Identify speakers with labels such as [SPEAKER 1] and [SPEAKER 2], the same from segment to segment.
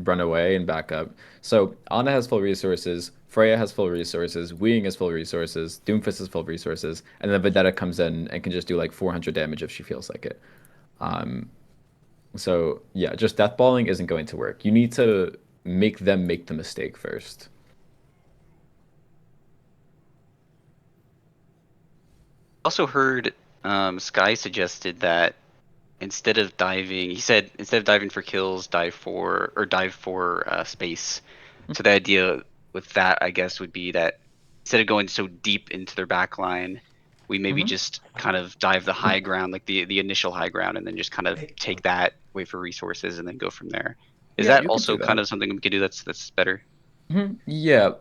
[SPEAKER 1] run away and back up. So Ana has full resources, Freya has full resources, Weing has full resources, Doomfist has full resources, and then Vendetta comes in and can just do like 400 damage if she feels like it. Um, so yeah, just deathballing isn't going to work. You need to make them make the mistake first.
[SPEAKER 2] Also heard Sky suggested that instead of diving, he said instead of diving for kills, dive for space. So the idea with that, I guess, would be that instead of going so deep into their back line, we maybe
[SPEAKER 1] Hmm.
[SPEAKER 2] just kind of dive the high ground, like the initial high ground, and then just kind of take that, wait for resources, and then go from there. Is
[SPEAKER 1] Yeah,
[SPEAKER 2] that
[SPEAKER 1] you could do
[SPEAKER 2] also kind
[SPEAKER 1] that.
[SPEAKER 2] of something we could do that's better?
[SPEAKER 1] Yeah,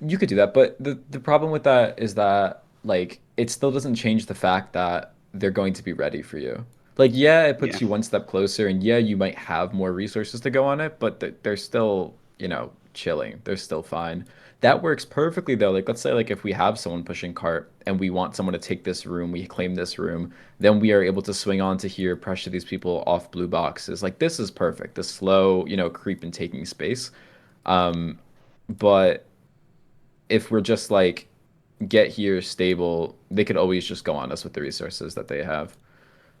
[SPEAKER 1] you could do that, but the problem with that is that like it still doesn't change the fact that they're going to be ready for you. Like, yeah, it
[SPEAKER 2] Yeah.
[SPEAKER 1] puts you one step closer, and yeah, you might have more resources to go on it, but they're still, chilling. They're still fine. That works perfectly though. Like, let's say like if we have someone pushing cart and we want someone to take this room, we claim this room, then we are able to swing on to here, pressure these people off blue boxes. Like, this is perfect. The slow, creep and taking space. Um, but if we're just like get here stable, they could always just go on us with the resources that they have.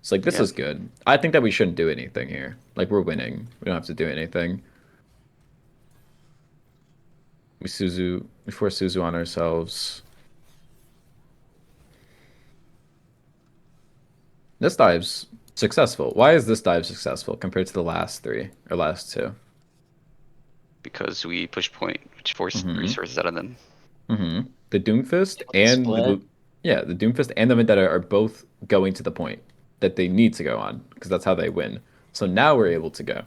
[SPEAKER 1] It's like this
[SPEAKER 2] Yeah.
[SPEAKER 1] is good. I think that we shouldn't do anything here. Like we're winning. We don't have to do anything. We force Suzu on ourselves. This dive's successful. Why is this dive successful compared to the last three or last two?
[SPEAKER 2] Because we push point, which forced
[SPEAKER 1] Mm-hmm.
[SPEAKER 2] resources out of them.
[SPEAKER 1] Mm-hmm. The Doomfist
[SPEAKER 3] With the
[SPEAKER 1] and
[SPEAKER 3] split.
[SPEAKER 1] the Doomfist and the Vendetta are both going to the point that they need to go on because that's how they win. So now we're able to go.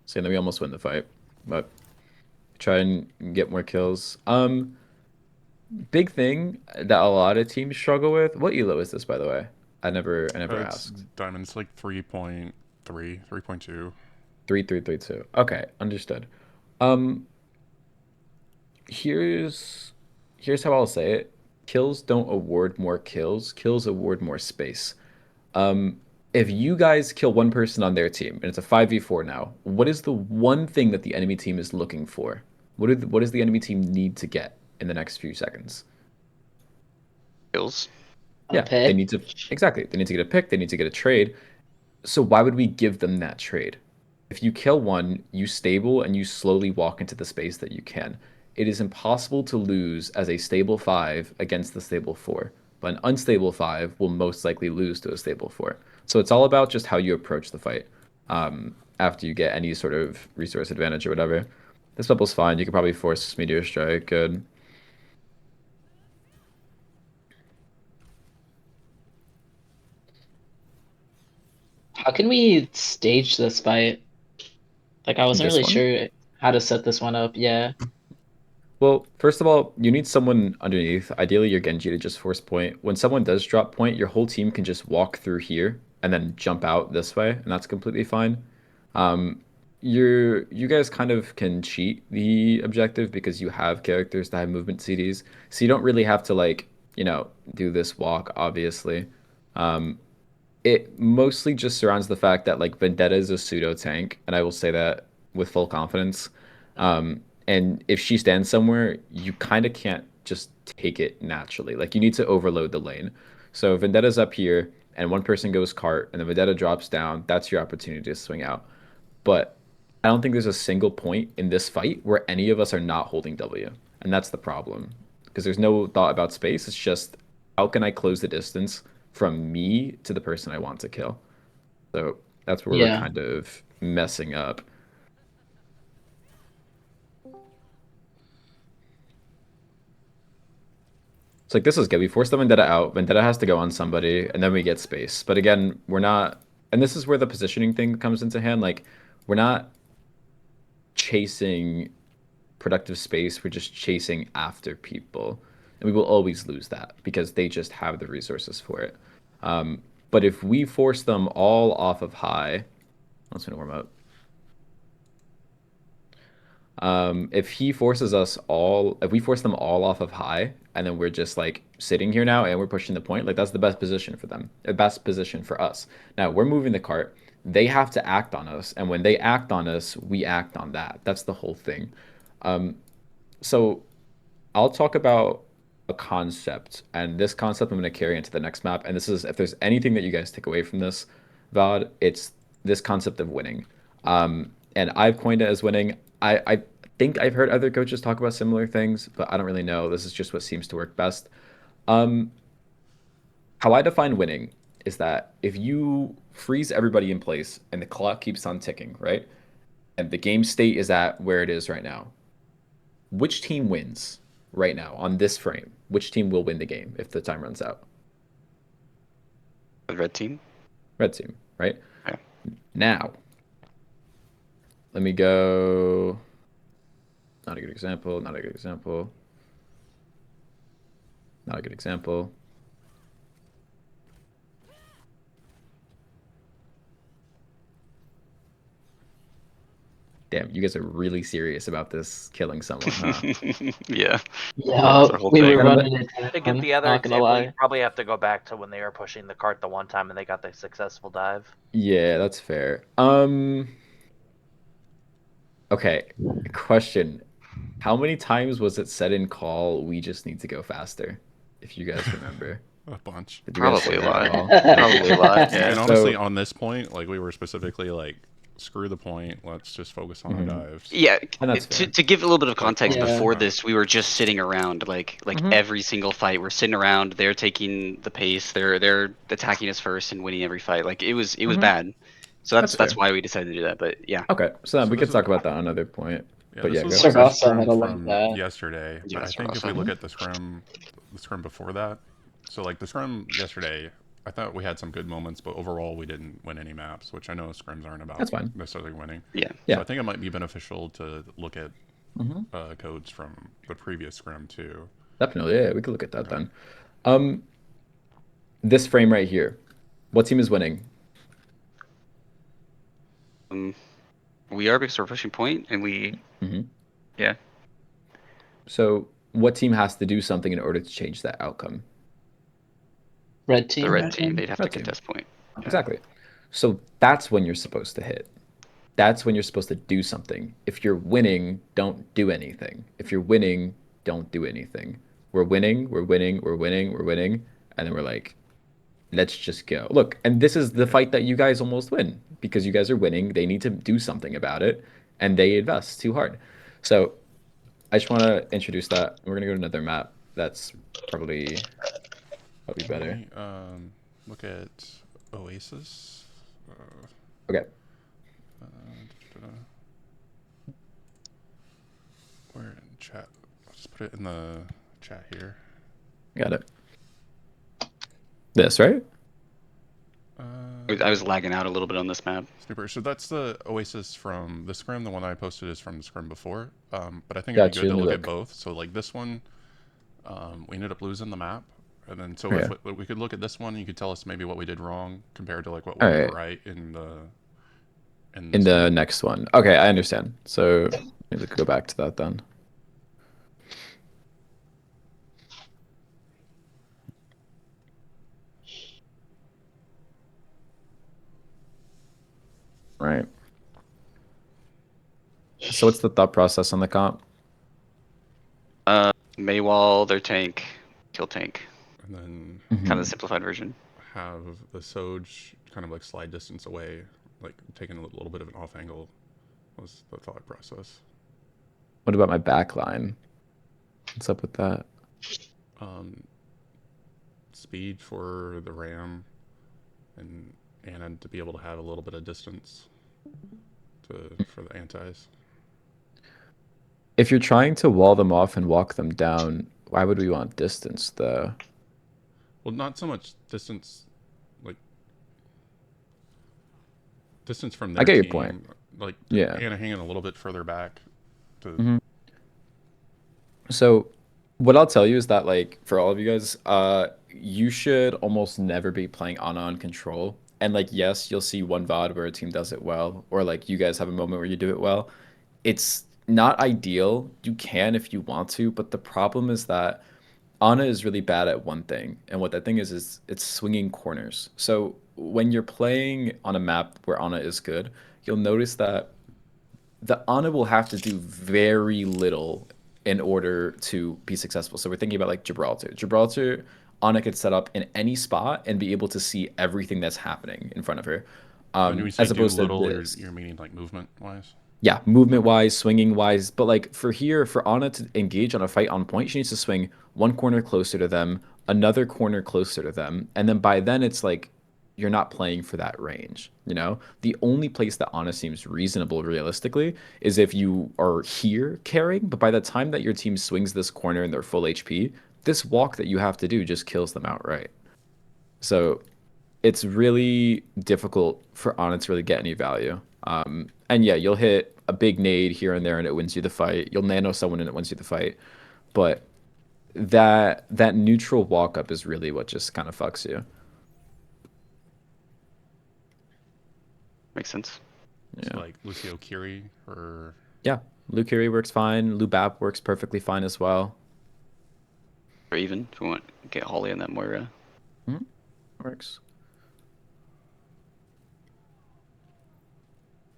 [SPEAKER 1] So then we almost win the fight, but try and get more kills. Big thing that a lot of teams struggle with. What elo is this, by the way? I never
[SPEAKER 4] It's
[SPEAKER 1] asked.
[SPEAKER 4] diamonds like 3.3, 3.2.
[SPEAKER 1] 3332. Okay, understood. Um, here's here's how I'll say it. Kills don't award more kills. Kills award more space. Um, if you guys kill one person on their team and it's a 5v4 now, what is the one thing that the enemy team is looking for? What does the enemy team need to get in the next few seconds?
[SPEAKER 2] Kills.
[SPEAKER 3] A
[SPEAKER 1] Yeah, they
[SPEAKER 3] pick.
[SPEAKER 1] need to exactly. They need to get a pick, they need to get a trade. So why would we give them that trade? If you kill one, you stable and you slowly walk into the space that you can. It is impossible to lose as a stable 5 against the stable 4, but an unstable 5 will most likely lose to a stable 4. So it's all about just how you approach the fight after you get any sort of resource advantage or whatever. This bubble's fine. You could probably force Meteor Strike. Good.
[SPEAKER 3] How can we stage this fight? Like, I wasn't
[SPEAKER 1] This
[SPEAKER 3] really
[SPEAKER 1] one.
[SPEAKER 3] sure how to set this one up. Yeah.
[SPEAKER 1] Well, first of all, you need someone underneath. Ideally, your Genji to just force point. When someone does drop point, your whole team can just walk through here and then jump out this way, and that's completely fine. Um, you guys kind of can cheat the objective because you have characters that have movement CDs, so you don't really have to like, do this walk, obviously. Um, it mostly just surrounds the fact that like Vendetta is a pseudo tank, and I will say that with full confidence. And if she stands somewhere, you kind of can't just take it naturally. Like you need to overload the lane. So Vendetta's up here, and one person goes cart, and the Vendetta drops down. That's your opportunity to swing out. But I don't think there's a single point in this fight where any of us are not holding W, and that's the problem. Because there's no thought about space. It's just how can I close the distance from me to the person I want to kill. So that's where we're
[SPEAKER 3] Yeah.
[SPEAKER 1] kind of messing up. It's like this is good. We force the Vendetta out. Vendetta has to go on somebody, and then we get space. But again, we're not, and this is where the positioning thing comes into hand. Like we're not chasing productive space. We're just chasing after people, and we will always lose that because they just have the resources for it. But if we force them all off of high, let's gonna warm up. If we force them all off of high, and then we're just like sitting here now and we're pushing the point, like that's the best position for them, the best position for us. Now we're moving the cart. They have to act on us, and when they act on us, we act on that. That's the whole thing. So I'll talk about a concept, and this concept I'm going to carry into the next map. And this is, if there's anything that you guys take away from this VOD, it's this concept of winning. And I've coined it as winning. I think I've heard other coaches talk about similar things, but I don't really know. This is just what seems to work best. Um, how I define winning is that if you freeze everybody in place and the clock keeps on ticking, right? And the game state is at where it is right now. Which team wins right now on this frame? Which team will win the game if the time runs out?
[SPEAKER 2] The red team.
[SPEAKER 1] Red team, right?
[SPEAKER 2] Okay.
[SPEAKER 1] Now, let me go. Not a good example. Not a good example. Not a good example. Damn, you guys are really serious about this killing someone, huh?
[SPEAKER 2] Yeah.
[SPEAKER 3] Yeah,
[SPEAKER 2] That's our whole
[SPEAKER 3] we were
[SPEAKER 2] thing.
[SPEAKER 3] running it
[SPEAKER 5] To
[SPEAKER 3] down,
[SPEAKER 5] give the other
[SPEAKER 3] not gonna
[SPEAKER 5] example, you
[SPEAKER 3] lie.
[SPEAKER 5] probably have to go back to when they were pushing the cart the one time and they got the successful dive.
[SPEAKER 1] Yeah, that's fair. Okay, question. How many times was it said in call, we just need to go faster? If you guys remember.
[SPEAKER 4] A bunch.
[SPEAKER 1] Did you guys
[SPEAKER 2] Probably
[SPEAKER 1] say
[SPEAKER 2] a
[SPEAKER 1] that at
[SPEAKER 2] lot.
[SPEAKER 1] all?
[SPEAKER 2] Probably a lot.
[SPEAKER 4] And
[SPEAKER 2] Yeah.
[SPEAKER 4] honestly,
[SPEAKER 1] So,
[SPEAKER 4] on this point, like we were specifically like, screw the point. Let's just focus on our dives.
[SPEAKER 2] Yeah,
[SPEAKER 1] and that's
[SPEAKER 2] to
[SPEAKER 1] fair.
[SPEAKER 2] to give a little bit of
[SPEAKER 4] Like
[SPEAKER 2] context,
[SPEAKER 4] on this
[SPEAKER 3] Yeah.
[SPEAKER 2] before
[SPEAKER 4] front.
[SPEAKER 2] this, we were just sitting around, like
[SPEAKER 1] Mhm.
[SPEAKER 2] every single fight. We're sitting around. They're taking the pace. They're attacking us first and winning every fight. Like it was
[SPEAKER 1] Mhm.
[SPEAKER 2] bad. So
[SPEAKER 1] That's
[SPEAKER 2] that's
[SPEAKER 1] fair.
[SPEAKER 2] why we decided to do that. But yeah,
[SPEAKER 1] Okay, so then
[SPEAKER 4] So
[SPEAKER 1] we
[SPEAKER 4] this
[SPEAKER 1] could
[SPEAKER 4] is
[SPEAKER 1] talk about that on another point.
[SPEAKER 4] yeah,
[SPEAKER 1] But
[SPEAKER 4] this
[SPEAKER 1] yeah,
[SPEAKER 4] was
[SPEAKER 1] go.
[SPEAKER 4] like a
[SPEAKER 3] Sargasso
[SPEAKER 4] scrim
[SPEAKER 3] had a lot of
[SPEAKER 4] from
[SPEAKER 3] that.
[SPEAKER 4] yesterday, but
[SPEAKER 2] yeah,
[SPEAKER 4] I think if we
[SPEAKER 2] Sargasso.
[SPEAKER 4] look at the scrim before that, so like the scrim yesterday, I thought we had some good moments, but overall we didn't win any maps, which I know scrims aren't about
[SPEAKER 1] That's fine.
[SPEAKER 4] necessarily winning.
[SPEAKER 2] Yeah.
[SPEAKER 4] So
[SPEAKER 1] Yeah.
[SPEAKER 4] I think it might be beneficial to look at
[SPEAKER 1] Hmm.
[SPEAKER 4] codes from the previous scrim too.
[SPEAKER 1] Definitely, yeah, we could look at that
[SPEAKER 4] Yeah.
[SPEAKER 1] then. Um, this frame right here. What team is winning?
[SPEAKER 2] We are because we're pushing point, and
[SPEAKER 1] Hmm.
[SPEAKER 2] yeah.
[SPEAKER 1] So what team has to do something in order to change that outcome?
[SPEAKER 3] Red
[SPEAKER 2] The
[SPEAKER 3] team.
[SPEAKER 2] red team, they'd have to
[SPEAKER 1] Red team.
[SPEAKER 2] contest point. Yeah.
[SPEAKER 1] Exactly. So that's when you're supposed to hit. That's when you're supposed to do something. If you're winning, don't do anything. If you're winning, don't do anything. We're winning, we're winning, we're winning, we're winning, and then we're like, let's just go. Look, and this is the fight that you guys almost win because you guys are winning. They need to do something about it, and they invest too hard. So I just want to introduce that. We're gonna go to another map. That's probably
[SPEAKER 4] Let
[SPEAKER 1] better.
[SPEAKER 4] me look at Oasis.
[SPEAKER 1] Okay.
[SPEAKER 4] Da-da-da. Where in chat? I'll just put it in the chat here.
[SPEAKER 1] Got it. This, right?
[SPEAKER 2] I was lagging out a little bit on this map.
[SPEAKER 4] Super. So that's the Oasis from the scrim. The one I posted is from the scrim before. But I think it'd
[SPEAKER 1] Got
[SPEAKER 4] be
[SPEAKER 1] you.
[SPEAKER 4] good to
[SPEAKER 1] Let me
[SPEAKER 4] look at
[SPEAKER 1] look.
[SPEAKER 4] both. So like this one, we ended up losing the map, and then so
[SPEAKER 1] Yeah.
[SPEAKER 4] if we could look at this one, you could tell us maybe what we did wrong compared to like what
[SPEAKER 1] All
[SPEAKER 4] we did
[SPEAKER 1] right.
[SPEAKER 4] right in
[SPEAKER 1] In
[SPEAKER 4] this
[SPEAKER 1] the
[SPEAKER 4] one.
[SPEAKER 1] next one. Okay, I understand. So maybe go back to that then. Right. So what's the thought process on the comp?
[SPEAKER 2] Maywall, their tank, kill tank.
[SPEAKER 4] And then
[SPEAKER 2] Kind of
[SPEAKER 1] Mhm.
[SPEAKER 2] the simplified version.
[SPEAKER 4] have the Soj kind of like slide distance away, like taking a little bit of an off angle was the thought process.
[SPEAKER 1] What about my back line? What's up with that?
[SPEAKER 4] Speed for the ram and to be able to have a little bit of distance for the antis.
[SPEAKER 1] If you're trying to wall them off and walk them down, why would we want distance though?
[SPEAKER 4] Well, not so much distance, like distance from their
[SPEAKER 1] I get your
[SPEAKER 4] team,
[SPEAKER 1] point.
[SPEAKER 4] like
[SPEAKER 1] Yeah.
[SPEAKER 4] Anna hanging a little bit further back. To
[SPEAKER 1] Mhm. So what I'll tell you is that like for all of you guys, you should almost never be playing Ana on control. And like yes, you'll see one VOD where a team does it well, or like you guys have a moment where you do it well. It's not ideal. You can if you want to, but the problem is that Ana is really bad at one thing, and what that thing is it's swinging corners. So when you're playing on a map where Ana is good, you'll notice that the Ana will have to do very little in order to be successful. So we're thinking about like Gibraltar. Gibraltar, Ana could set up in any spot and be able to see everything that's happening in front of her.
[SPEAKER 4] When we say
[SPEAKER 1] As
[SPEAKER 4] do
[SPEAKER 1] opposed to
[SPEAKER 4] little,
[SPEAKER 1] this.
[SPEAKER 4] you're meaning like movement wise.
[SPEAKER 1] Yeah, movement wise, swinging wise, but like for here, for Ana to engage on a fight on point, she needs to swing one corner closer to them, another corner closer to them, and then by then it's like you're not playing for that range, you know? The only place that Ana seems reasonable realistically is if you are here carrying, but by the time that your team swings this corner and they're full HP, this walk that you have to do just kills them outright. So it's really difficult for Ana to really get any value. And yeah, you'll hit a big nade here and there and it wins you the fight. You'll nano someone and it wins you the fight. But that neutral walk up is really what just kind of fucks you.
[SPEAKER 2] Makes sense.
[SPEAKER 1] Yeah.
[SPEAKER 4] So like Lucio Kiri or
[SPEAKER 1] Yeah. Lukiri works fine. Lubap works perfectly fine as well.
[SPEAKER 2] Or even if we want to get Holly on that Moira.
[SPEAKER 1] Works.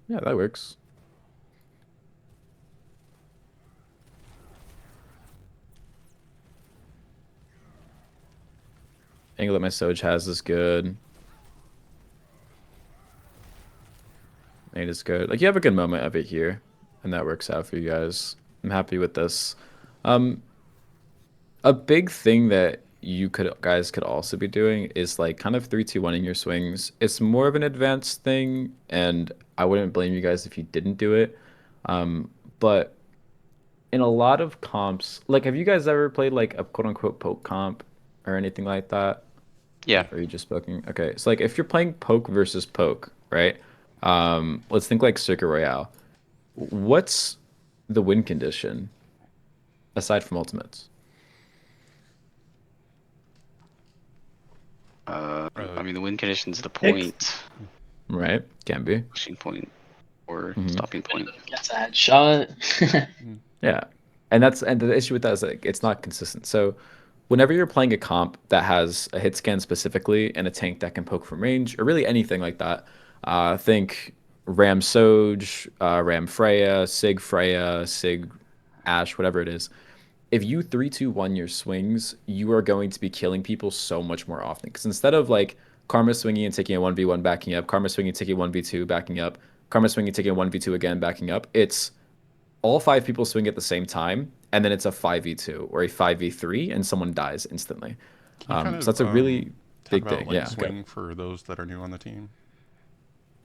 [SPEAKER 1] Yeah, that works. Angle that my Soj has is good. Nate is good. Like you have a good moment of it here, and that works out for you guys. I'm happy with this. A big thing that you guys could also be doing is like kind of 3-2-1 in your swings. It's more of an advanced thing, and I wouldn't blame you guys if you didn't do it. But in a lot of comps, like have you guys ever played like a quote unquote poke comp or anything like that?
[SPEAKER 2] Yeah.
[SPEAKER 1] Or are you just poking? Okay, so like if you're playing poke versus poke, right? Let's think like Circuit Royale. What's the win condition aside from ultimates?
[SPEAKER 2] I mean, the win condition's the point,
[SPEAKER 1] Right? Can be.
[SPEAKER 2] pushing point, or
[SPEAKER 1] Mhm.
[SPEAKER 2] stopping point.
[SPEAKER 3] Gets a headshot.
[SPEAKER 1] Yeah. And the issue with that is like it's not consistent. So whenever you're playing a comp that has a hit scan specifically and a tank that can poke from range, or really anything like that, think Ram Soj, Ram Freya, Sig Freya, Sig Ash, whatever it is. If you 3-2-1 your swings, you are going to be killing people so much more often. Because instead of like Karma swinging and taking a 1v1 backing up, Karma swinging and taking a 1v2 backing up, Karma swinging and taking a 1v2 again backing up, it's all 5 people swing at the same time, and then it's a 5v2 or a 5v3, and someone dies instantly.
[SPEAKER 4] can you kind of
[SPEAKER 1] So that's a really
[SPEAKER 4] talk
[SPEAKER 1] big
[SPEAKER 4] about
[SPEAKER 1] thing.
[SPEAKER 4] like
[SPEAKER 1] Yeah.
[SPEAKER 4] swing for those that are new on the team?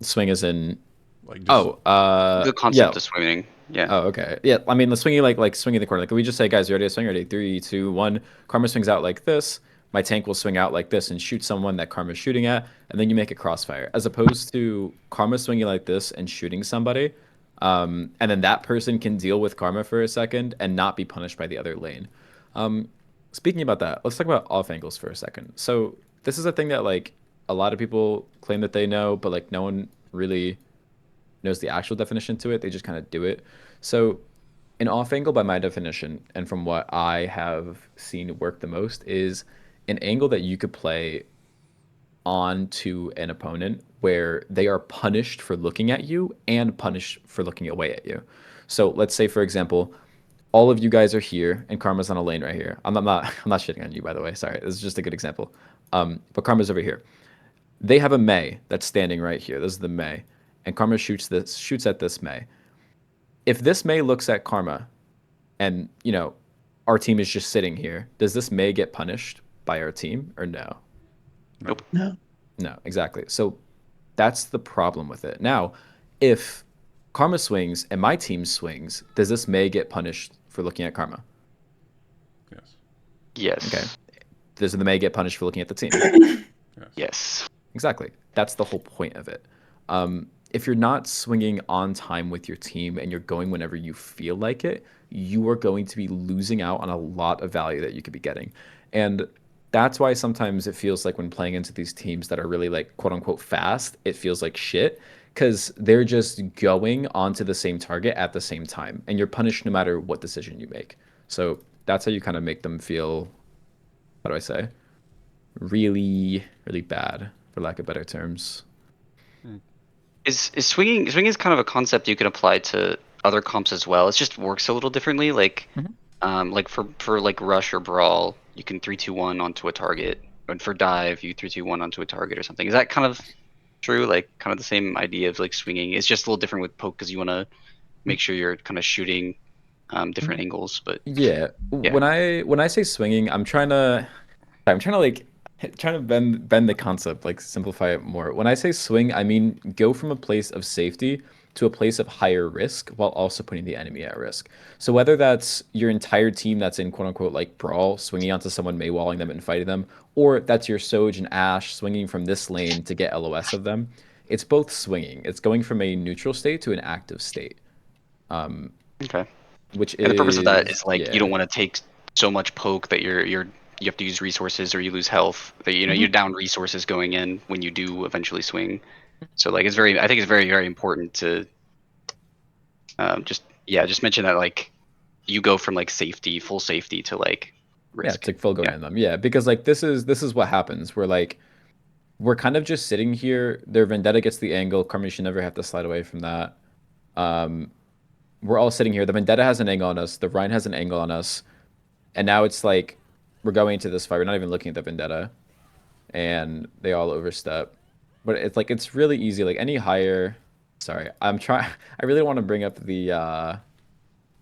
[SPEAKER 1] Swing is in.
[SPEAKER 4] Like just,
[SPEAKER 2] The concept
[SPEAKER 1] Yeah.
[SPEAKER 2] of swimming. Yeah.
[SPEAKER 1] Oh, okay. Yeah, I mean, the swinging like swinging the corner. Like, we just say, guys, you ready to swing? Ready? 3-2-1. Karma swings out like this. My tank will swing out like this and shoot someone that Karma's shooting at, and then you make a crossfire. As opposed to Karma swinging like this and shooting somebody, and then that person can deal with Karma for a second and not be punished by the other lane. Speaking about that, let's talk about off angles for a second. So this is a thing that like a lot of people claim that they know, but like no one really knows the actual definition to it. They just kind of do it. So an off angle by my definition, and from what I have seen work the most, is an angle that you could play onto an opponent where they are punished for looking at you and punished for looking away at you. So let's say, for example, all of you guys are here and Karma's on a lane right here. I'm not shitting on you, by the way. Sorry, this is just a good example. But Karma's over here. They have a Mei that's standing right here. This is the Mei, and Karma shoots at this Mei. If this Mei looks at Karma, and our team is just sitting here, does this Mei get punished by our team or no?
[SPEAKER 2] Nope.
[SPEAKER 3] No.
[SPEAKER 1] No, exactly. So that's the problem with it. Now, if Karma swings and my team swings, does this Mei get punished for looking at Karma?
[SPEAKER 4] yes.
[SPEAKER 2] Yes.
[SPEAKER 1] Okay. Does the Mei get punished for looking at the team?
[SPEAKER 4] Yes.
[SPEAKER 2] Yes.
[SPEAKER 1] Exactly. That's the whole point of it. If you're not swinging on time with your team and you're going whenever you feel like it, you are going to be losing out on a lot of value that you could be getting. And that's why sometimes it feels like when playing into these teams that are really like quote unquote fast, it feels like shit because they're just going onto the same target at the same time and you're punished no matter what decision you make. So that's how you kind of make them feel how do I say, really, really bad, for lack of better terms.
[SPEAKER 2] Is swinging is kind of a concept you can apply to other comps as well. It just works a little differently.
[SPEAKER 1] Mhm.
[SPEAKER 2] Like for like rush or brawl, you can 3-2-1 onto a target, and for dive, you 3-2-1 onto a target or something. Is that kind of true? Like kind of the same idea of like swinging. It's just a little different with poke because you want to make sure you're kind of shooting different angles. But
[SPEAKER 1] Yeah,
[SPEAKER 2] yeah,
[SPEAKER 1] when I say swinging, I'm trying to like trying to bend the concept, like simplify it more. When I say swing, I mean go from a place of safety to a place of higher risk while also putting the enemy at risk. So whether that's your entire team that's in quote unquote like brawl, swinging onto someone, maywalling them and fighting them, or that's your Soj and Ash swinging from this lane to get LOS of them, it's both swinging. It's going from a neutral state to an active state,
[SPEAKER 2] okay.
[SPEAKER 1] which
[SPEAKER 2] And the purpose of that
[SPEAKER 1] is,
[SPEAKER 2] is like you
[SPEAKER 1] yeah.
[SPEAKER 2] don't want to take so much poke that you have to use resources or you lose health. That
[SPEAKER 1] Mhm.
[SPEAKER 2] you're down resources going in when you do eventually swing. So like it's very I think it's very very important to just mention that like you go from like safety full safety to like
[SPEAKER 1] Yeah,
[SPEAKER 2] risk.
[SPEAKER 1] it's like full going
[SPEAKER 2] Yeah.
[SPEAKER 1] in them. Yeah, because like this is what happens. We're kind of just sitting here. Their Vendetta gets the angle. Karma should never have to slide away from that. Um, we're all sitting here. The Vendetta has an angle on us. The Rhine has an angle on us. And now it's like we're going into this fight. We're not even looking at the Vendetta. And they all overstep. But it's like it's really easy. Like any higher, sorry, I'm trying. I really want to bring up the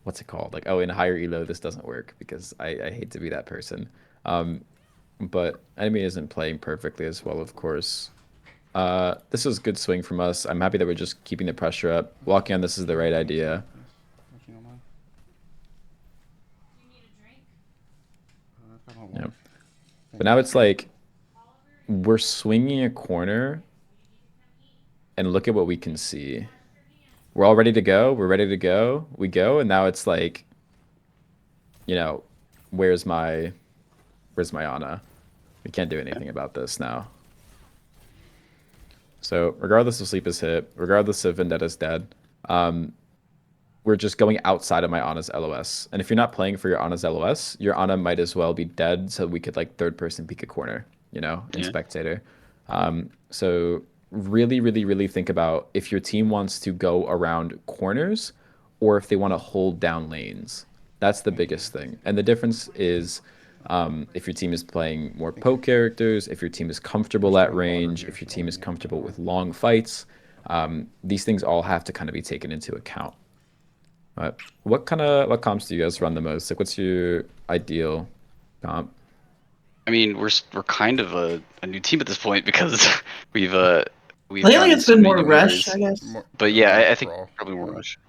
[SPEAKER 1] what's it called? Like, oh, in higher elo, this doesn't work because I hate to be that person. Um, but enemy isn't playing perfectly as well, of course. This is good swing from us. I'm happy that we're just keeping the pressure up. Walking on this is the right idea.
[SPEAKER 4] Yes, if you don't mind. If I don't
[SPEAKER 1] Yeah.
[SPEAKER 4] want.
[SPEAKER 1] But
[SPEAKER 4] Thank
[SPEAKER 1] now
[SPEAKER 4] you.
[SPEAKER 1] it's like we're swinging a corner and look at what we can see. We're all ready to go. We're ready to go. We go, and now it's like, you know, where's my Ana? We can't do anything about this now. So regardless of sleep is hit, regardless of Vendetta's dead, we're just going outside of my Ana's LOS. And if you're not playing for your Ana's LOS, your Ana might as well be dead so we could like third person peek a corner, in
[SPEAKER 2] Yeah.
[SPEAKER 1] spectator. So really, really, really think about if your team wants to go around corners or if they want to hold down lanes. That's the
[SPEAKER 4] Thank you.
[SPEAKER 1] biggest thing. And the difference is if your team is playing more
[SPEAKER 4] Thank you.
[SPEAKER 1] poke characters, if your team is comfortable
[SPEAKER 4] There's
[SPEAKER 1] at
[SPEAKER 4] still water
[SPEAKER 1] range,
[SPEAKER 4] here
[SPEAKER 1] if your
[SPEAKER 4] if you
[SPEAKER 1] team
[SPEAKER 4] want
[SPEAKER 1] is
[SPEAKER 4] any. If you
[SPEAKER 1] comfortable
[SPEAKER 4] don't mind.
[SPEAKER 1] with long fights, these things all have to kind of be taken into account. What comps do you guys run the most? Like, what's your ideal comp?
[SPEAKER 2] I mean we're kind of a new team at this point because we've we've
[SPEAKER 6] Lately,
[SPEAKER 2] gotten
[SPEAKER 6] it's
[SPEAKER 2] so
[SPEAKER 6] been
[SPEAKER 2] many
[SPEAKER 6] more
[SPEAKER 2] new
[SPEAKER 6] rush,
[SPEAKER 2] members.
[SPEAKER 6] I guess.
[SPEAKER 4] More,
[SPEAKER 2] But
[SPEAKER 4] more
[SPEAKER 2] yeah, I think
[SPEAKER 4] brawl.
[SPEAKER 2] probably more
[SPEAKER 4] Yeah.
[SPEAKER 2] rush.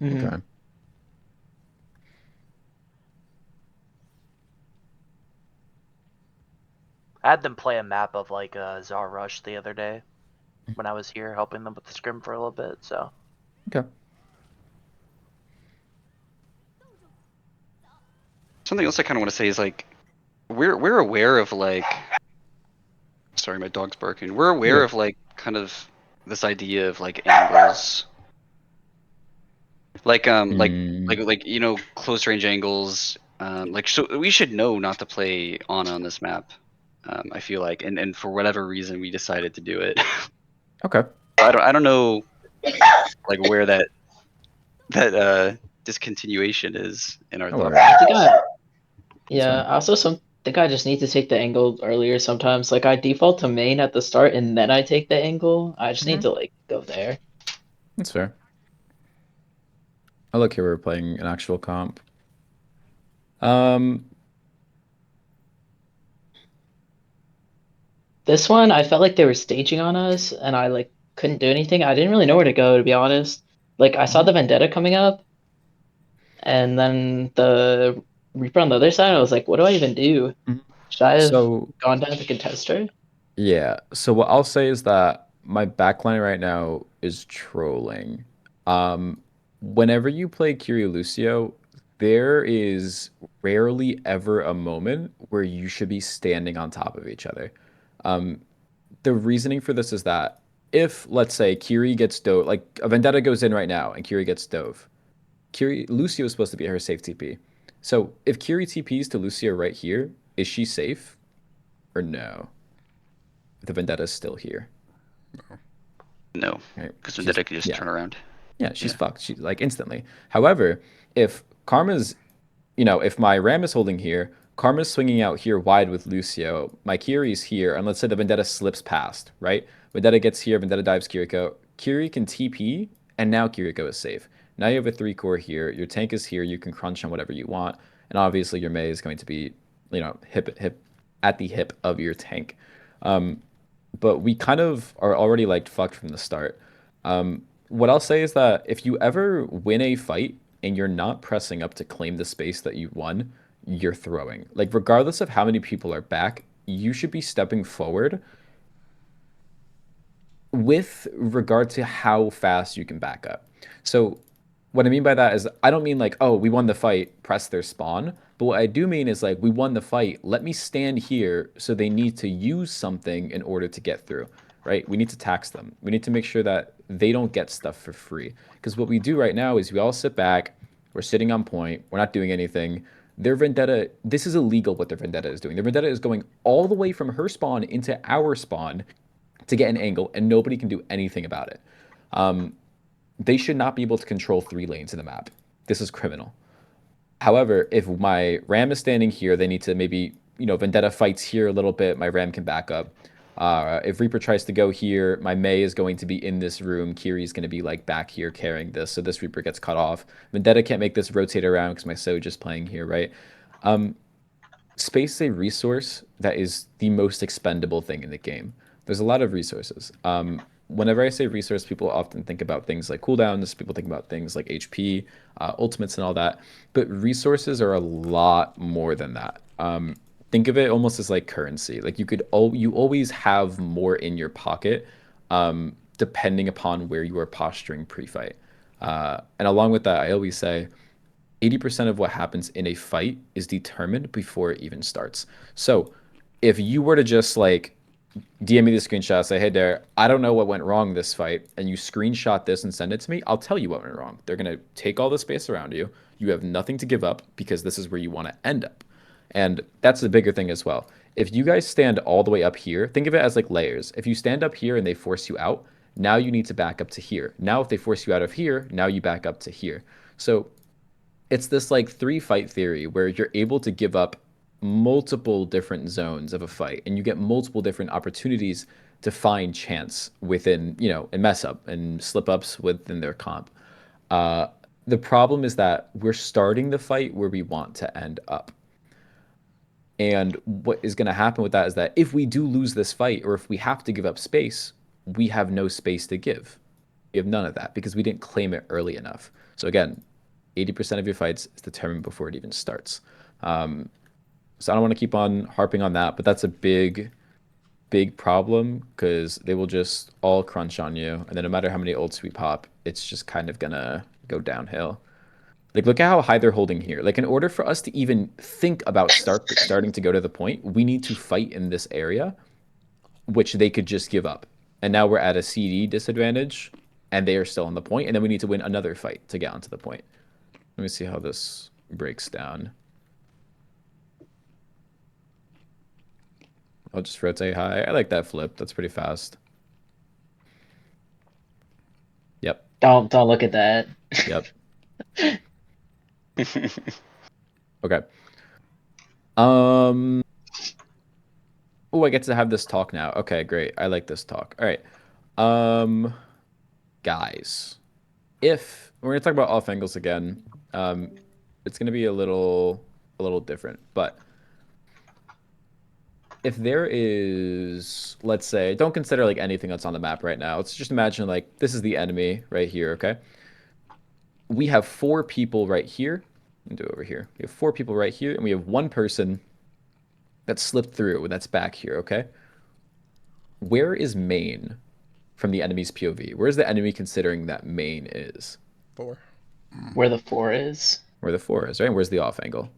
[SPEAKER 3] Mhm.
[SPEAKER 1] Okay.
[SPEAKER 5] I had them play a map of like Czar Rush the other day when I was here helping them with the scrim for a little bit. So
[SPEAKER 1] Okay.
[SPEAKER 2] Something else I kind of want to say is like we're aware of like sorry my dog's barking. We're aware
[SPEAKER 1] Yeah.
[SPEAKER 2] of like kind of this idea of like angles. Like
[SPEAKER 1] Mm,
[SPEAKER 2] close range angles. Like so we should know not to play Ana on this map. I feel like and for whatever reason we decided to do it.
[SPEAKER 1] okay.
[SPEAKER 2] I don't know like where that discontinuation is in our
[SPEAKER 1] No
[SPEAKER 2] thought
[SPEAKER 1] worries.
[SPEAKER 3] I
[SPEAKER 2] process.
[SPEAKER 3] think I,
[SPEAKER 1] It's
[SPEAKER 3] yeah,
[SPEAKER 1] fine.
[SPEAKER 3] I also think I just need to take the angle earlier sometimes. Like I default to main at the start and then I take the angle. I just need
[SPEAKER 1] Hmm.
[SPEAKER 3] to like go there.
[SPEAKER 1] That's fair. I look here. We're playing an actual comp. Um,
[SPEAKER 3] This one, I felt like they were staging on us, and I like couldn't do anything. I didn't really know where to go, to be honest. Like I saw
[SPEAKER 1] mhm,
[SPEAKER 3] the Vendetta coming up, and then the Reaper on the other side. I was like, what do I even do?
[SPEAKER 1] mhm.
[SPEAKER 3] Should I have
[SPEAKER 1] So
[SPEAKER 3] gone down to contester?
[SPEAKER 1] yeah. So what I'll say is that my backline right now is trolling. Um, whenever you play Kiri Lucio, there is rarely ever a moment where you should be standing on top of each other. Um, the reasoning for this is that if, let's say, Kiri gets dove, like a Vendetta goes in right now and Kiri gets dove, Lucio is supposed to be her safe TP. So if Kiri TPs to Lucio right here, is she safe or no? The Vendetta's still here.
[SPEAKER 2] No,
[SPEAKER 1] Right?
[SPEAKER 2] because
[SPEAKER 1] She's
[SPEAKER 2] Vendetta can just
[SPEAKER 1] yeah.
[SPEAKER 2] turn around.
[SPEAKER 1] Yeah, she's
[SPEAKER 2] Yeah.
[SPEAKER 1] fucked. She's like instantly. However, if Karma's, if my Ram is holding here, Karma's swinging out here wide with Lucio, my Kiri's here, and let's say the Vendetta slips past, right? Vendetta gets here, Vendetta dives Kiriko. Kiri can TP, and now Kiriko is safe. Now you have a 3-core here. Your tank is here. You can crunch on whatever you want, and obviously your Mei is going to be, hip at the hip of your tank. But we kind of are already like fucked from the start. What I'll say is that if you ever win a fight and you're not pressing up to claim the space that you won, you're throwing. Like, regardless of how many people are back, you should be stepping forward with regard to how fast you can back up. So what I mean by that is I don't mean like, oh, we won the fight, press their spawn. But what I do mean is like, we won the fight, let me stand here so they need to use something in order to get through, right? We need to tax them. We need to make sure that they don't get stuff for free. Because what we do right now is we all sit back, we're sitting on point, we're not doing anything. Their Vendetta, this is illegal what their Vendetta is doing. Their Vendetta is going all the way from her spawn into our spawn to get an angle, and nobody can do anything about it. They should not be able to control 3 lanes in the map. This is criminal. However, if my Ram is standing here, they need to maybe, Vendetta fights here a little bit, my Ram can back up. If Reaper tries to go here, my Mei is going to be in this room. Kiri's going to be like back here carrying this, so this Reaper gets cut off. Vendetta can't make this rotate around because my Soj is playing here, right? Space is a resource that is the most expendable thing in the game. There's a lot of resources. Whenever I say resource, people often think about things like cooldowns, people think about things like HP, ultimates, and all that. But resources are a lot more than that. Think of it almost as like currency. Like you always have more in your pocket, depending upon where you are posturing pre-fight. And along with that, I always say 80% of what happens in a fight is determined before it even starts. So if you were to just like DM me the screenshot, say, hey there, I don't know what went wrong this fight, and you screenshot this and send it to me, I'll tell you what went wrong. They're going to take all the space around you. You have nothing to give up because this is where you want to end up. And that's the bigger thing as well. If you guys stand all the way up here, think of it as like layers. If you stand up here and they force you out, now you need to back up to here. Now if they force you out of here, now you back up to here. So it's this like 3-fight theory where you're able to give up multiple different zones of a fight and you get multiple different opportunities to find chance within, and mess up and slip ups within their comp. The problem is that we're starting the fight where we want to end up. And what is going to happen with that is that if we do lose this fight or if we have to give up space, we have no space to give. We have none of that because we didn't claim it early enough. So again, 80% of your fights is determined before it even starts. So I don't want to keep on harping on that, but that's a big, big problem because they will just all crunch on you. And then no matter how many ults we pop, it's just kind of gonna go downhill. Like, look at how high they're holding here. Like, in order for us to even think about starting to go to the point, we need to fight in this area, which they could just give up. And now we're at a CD disadvantage, and they are still on the point, and then we need to win another fight to get onto the point. Let me see how this breaks down. I'll just rotate high. I like that flip. That's pretty fast. Yep.
[SPEAKER 3] Don't look at that.
[SPEAKER 1] Yep. Okay. Oh, I get to have this talk now. Okay, great. I like this talk. All right. Guys, if we're gonna talk about off angles again, it's gonna be a little different, but if there is, let's say, don't consider like anything that's on the map right now. Let's just imagine like this is the enemy right here, okay? We have 4 people right here. Let me do it over here. We have 4 people right here, and we have 1 person that slipped through, and that's back here, okay? Where is main from the enemy's POV? Where's the enemy considering that main is?
[SPEAKER 4] 4.
[SPEAKER 3] Where the 4 is?
[SPEAKER 1] Where the 4 is, right? And where's the off angle?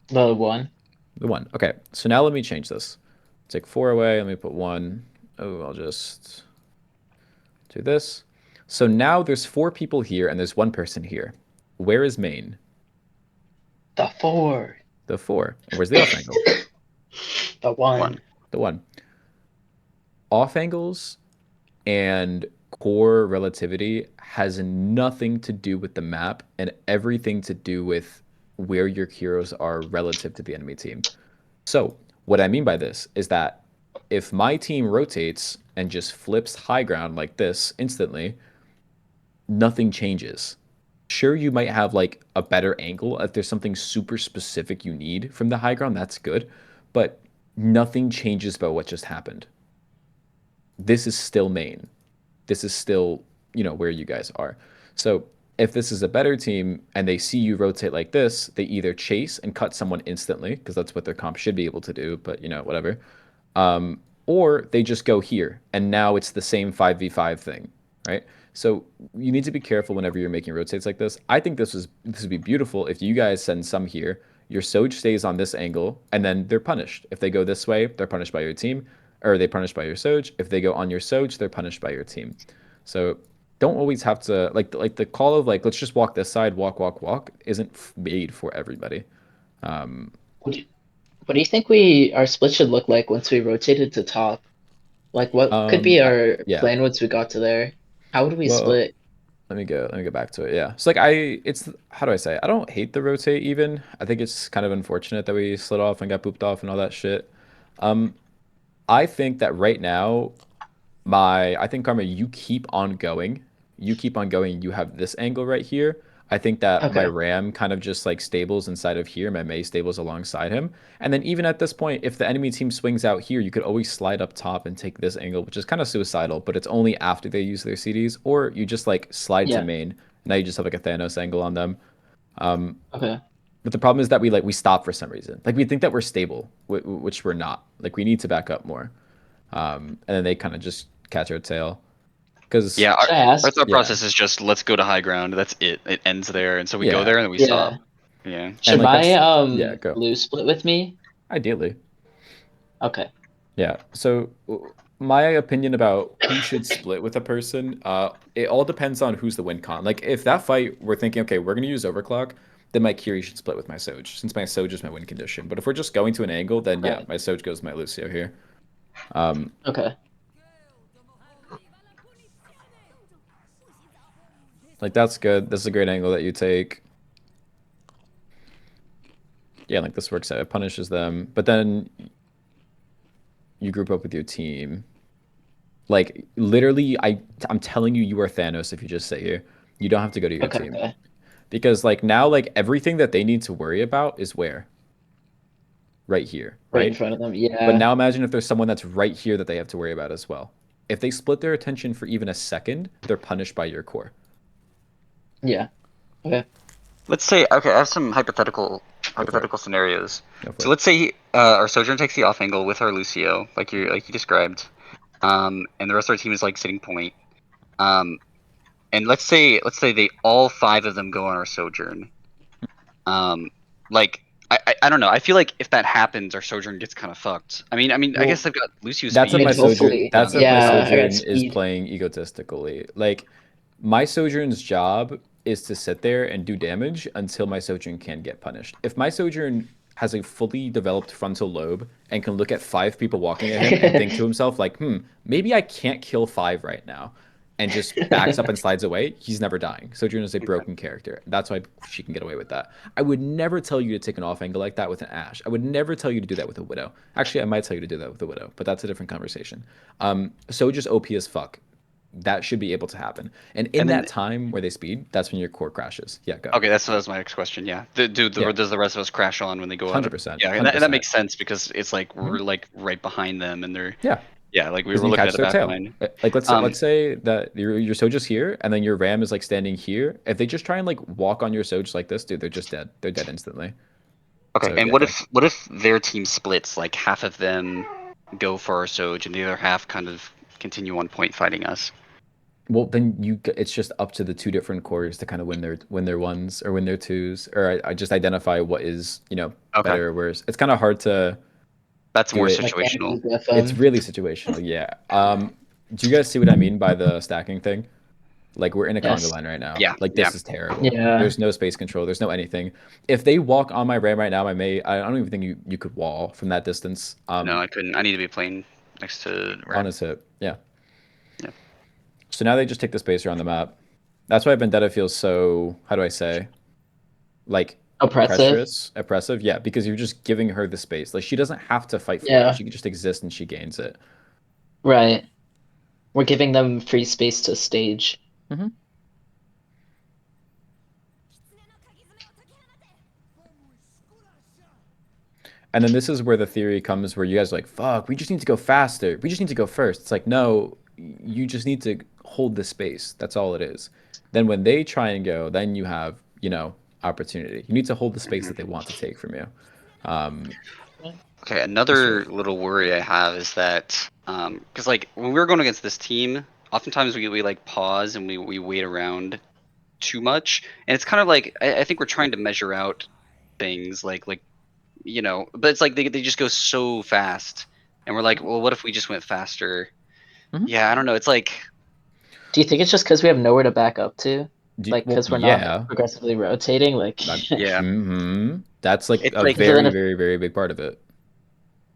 [SPEAKER 3] The 1.
[SPEAKER 1] The 1. Okay, so now let me change this. Take 4 away. Let me put 1. Oh, I'll just do this. So now there's 4 people here, and there's 1 person here. Where is main?
[SPEAKER 3] The 4.
[SPEAKER 1] The 4. And where's the off angle?
[SPEAKER 3] The 1.
[SPEAKER 2] 1.
[SPEAKER 1] The 1. Off angles and core relativity has nothing to do with the map and everything to do with where your heroes are relative to the enemy team. So, what I mean by this is that if my team rotates and just flips high ground like this instantly, nothing changes. Sure, you might have like a better angle if there's something super specific you need from the high ground, that's good, but nothing changes about what just happened. This is still main. This is still, where you guys are. So if this is a better team and they see you rotate like this, they either chase and cut someone instantly, because that's what their comp should be able to do, but whatever. Or they just go here, and now it's the same 5v5 thing, right? So you need to be careful whenever you're making rotates like this. I think this would be beautiful if you guys send some here, your Soj stays on this angle, and then they're punished. If they go this way, they're punished by your team, or they punished by your Soj. If they go on your Soj, they're punished by your team. So don't always have to like the call of like let's just walk this side, walk, walk, walk isn't made for everybody.
[SPEAKER 3] What do you think our split should look like once we rotated to top? Like, what could be our
[SPEAKER 1] Yeah.
[SPEAKER 3] plan once we got to there? How would we
[SPEAKER 1] Well,
[SPEAKER 3] split?
[SPEAKER 1] let me go back to it. Yeah. So like it's how do I say it? I don't hate the rotate even. I think it's kind of unfortunate that we slid off and got booped off and all that shit. I think that right now I think Karma, you keep on going. You keep on going. You have this angle right here. I think that my
[SPEAKER 3] Okay.
[SPEAKER 1] Ram kind of just like stables inside of here. My Mei stables alongside him. And then even at this point, if the enemy team swings out here, you could always slide up top and take this angle, which is kind of suicidal, but it's only after they use their CDs. Or you just like slide to
[SPEAKER 3] Yeah.
[SPEAKER 1] main. Now you just have like a Thanos angle on them.
[SPEAKER 3] Okay.
[SPEAKER 1] But the problem is that we stop for some reason. Like we think that we're stable, which we're not. Like we need to back up more. And then they kind of just catch our tail. Because
[SPEAKER 2] Yeah,
[SPEAKER 3] Should I
[SPEAKER 2] our
[SPEAKER 3] ask?
[SPEAKER 2] thought
[SPEAKER 1] Yeah.
[SPEAKER 2] process is just let's go to high ground. That's it. It ends there, and so we go
[SPEAKER 1] Yeah.
[SPEAKER 2] there and then we
[SPEAKER 3] Yeah.
[SPEAKER 2] stop. Yeah.
[SPEAKER 3] Should
[SPEAKER 1] like,
[SPEAKER 3] my
[SPEAKER 1] yeah, go.
[SPEAKER 3] Lou split with me?
[SPEAKER 1] Ideally.
[SPEAKER 3] Okay.
[SPEAKER 1] Yeah. So my opinion about who should split with a person, it all depends on who's the win con. Like if that fight we're thinking, okay, we're gonna use overclock, then my Kiri should split with my Soj, since my Soj is my win condition. But if we're just going to an angle, then yeah,
[SPEAKER 3] Right.
[SPEAKER 1] my Soj goes with my Lucio here.
[SPEAKER 3] Okay.
[SPEAKER 1] Like that's good. This is a great angle that you take. Yeah, like this works out. It punishes them. But then you group up with your team. Like literally, I'm telling you, you are Thanos if you just sit here. You don't have to go to your
[SPEAKER 3] Okay.
[SPEAKER 1] team.
[SPEAKER 3] Okay.
[SPEAKER 1] Because like now, like everything that they need to worry about is where? Right here,
[SPEAKER 3] Right in
[SPEAKER 1] right?
[SPEAKER 3] front of them.
[SPEAKER 1] But
[SPEAKER 3] Yeah.
[SPEAKER 1] now imagine if there's someone that's right here that they have to worry about as well. If they split their attention for even a second, they're punished by your core.
[SPEAKER 3] Yeah. Okay.
[SPEAKER 2] Let's say okay. I have some hypothetical
[SPEAKER 1] Go for it.
[SPEAKER 2] scenarios.
[SPEAKER 1] Go for
[SPEAKER 2] So
[SPEAKER 1] it.
[SPEAKER 2] let's say our Sojourn takes the off angle with our Lucio, like you described, and the rest of our team is like sitting point. And let's say they all 5 of them go on our Sojourn. Like I don't know. I feel like if that happens, our Sojourn gets kind of fucked. I mean, I
[SPEAKER 1] Well,
[SPEAKER 2] guess they've got Lucio's
[SPEAKER 1] That's
[SPEAKER 2] speed.
[SPEAKER 1] if my
[SPEAKER 3] Hopefully.
[SPEAKER 1] Sojourn. That's if my
[SPEAKER 3] Yeah, I got
[SPEAKER 1] Sojourn is
[SPEAKER 3] speed.
[SPEAKER 1] playing egotistically. Like my Sojourn's job is to sit there and do damage until my Sojourn can get punished. If my Sojourn has a fully developed frontal lobe and can look at 5 people walking at him and think to himself like, maybe I can't kill 5 right now, and just backs up and slides away, he's never dying. Sojourn is a broken character. That's why she can get away with that. I would never tell you to take an off angle like that with an Ashe. I would never tell you to do that with a Widow. Actually, I might tell you to do that with a Widow, but that's a different conversation. Sojourn's OP as fuck. That should be able to happen. And in
[SPEAKER 2] And then-
[SPEAKER 1] that time where they speed, that's when your core crashes. Yeah, go.
[SPEAKER 2] Okay, that was my next question. Yeah,
[SPEAKER 1] Yeah.
[SPEAKER 2] does the rest of us crash on when they go out?
[SPEAKER 1] 100%,
[SPEAKER 2] Yeah, and that
[SPEAKER 1] 100%.
[SPEAKER 2] makes sense because it's like we're like right behind them, and they're
[SPEAKER 1] Yeah.
[SPEAKER 2] like we
[SPEAKER 1] Because
[SPEAKER 2] were
[SPEAKER 1] you
[SPEAKER 2] looking
[SPEAKER 1] catch
[SPEAKER 2] at the
[SPEAKER 1] their
[SPEAKER 2] back
[SPEAKER 1] tail.
[SPEAKER 2] line.
[SPEAKER 1] Like let's say that your Soja's here, and then your Ram is like standing here. If they just try and like walk on your Soj like this, dude, they're just dead. They're dead instantly.
[SPEAKER 2] Okay,
[SPEAKER 1] So,
[SPEAKER 2] and
[SPEAKER 1] yeah,
[SPEAKER 2] what
[SPEAKER 1] go.
[SPEAKER 2] if their team splits? Like half of them go for our Soj, and the other half kind of continue on point fighting us.
[SPEAKER 1] Well, then it's just up to the 2 different cores to kind of win their ones or win their twos, or I just identify what is
[SPEAKER 2] Okay.
[SPEAKER 1] better or worse. It's kind of hard to.
[SPEAKER 2] That's more
[SPEAKER 1] it.
[SPEAKER 3] Like
[SPEAKER 2] situational.
[SPEAKER 1] It's really situational. Yeah. Do you guys see what I mean by the stacking thing? Like we're in a conga
[SPEAKER 3] Yes.
[SPEAKER 1] line right now.
[SPEAKER 2] Yeah,
[SPEAKER 1] Like
[SPEAKER 2] yeah.
[SPEAKER 1] this is terrible.
[SPEAKER 3] Yeah.
[SPEAKER 1] There's no space control. There's no anything. If they walk on my ram right now, I don't even think you could wall from that distance.
[SPEAKER 2] No, I couldn't. I need to be playing next to
[SPEAKER 1] On
[SPEAKER 2] Ram.
[SPEAKER 1] his hip. Yeah.
[SPEAKER 2] Yeah.
[SPEAKER 1] So now they just take the space around the map. That's why Vendetta feels so, how do I say, like
[SPEAKER 3] Oppressive.
[SPEAKER 1] oppressive. Yeah, because you're just giving her the space. Like she doesn't have to fight for it.
[SPEAKER 3] Yeah.
[SPEAKER 1] She can just exist and she gains it.
[SPEAKER 3] Right. We're giving them free space to stage.
[SPEAKER 1] Mm-hmm. And then this is where the theory comes where you guys are like, fuck, we just need to go faster. We just need to go first. It's like, no, you just need to hold the space. That's all it is. Then when they try and go, then you have, opportunity. You need to hold the space that they want to take from you.
[SPEAKER 2] Okay, another little worry I have is that because like when we were going against this team, oftentimes we like pause and we wait around too much, and it's kind of like I think we're trying to measure out things like but it's like they just go so fast, and we're like, well, what if we just went faster?
[SPEAKER 1] Mhm.
[SPEAKER 2] Yeah, I don't know. It's like
[SPEAKER 3] Do you think it's just because we have nowhere to back up to? Like,
[SPEAKER 1] Well,
[SPEAKER 3] because we're not
[SPEAKER 1] yeah.
[SPEAKER 3] progressively rotating? Like,
[SPEAKER 2] yeah,
[SPEAKER 1] That's like
[SPEAKER 2] it's
[SPEAKER 1] a
[SPEAKER 2] like
[SPEAKER 3] so then
[SPEAKER 1] very,
[SPEAKER 3] if,
[SPEAKER 1] very, very big part of it.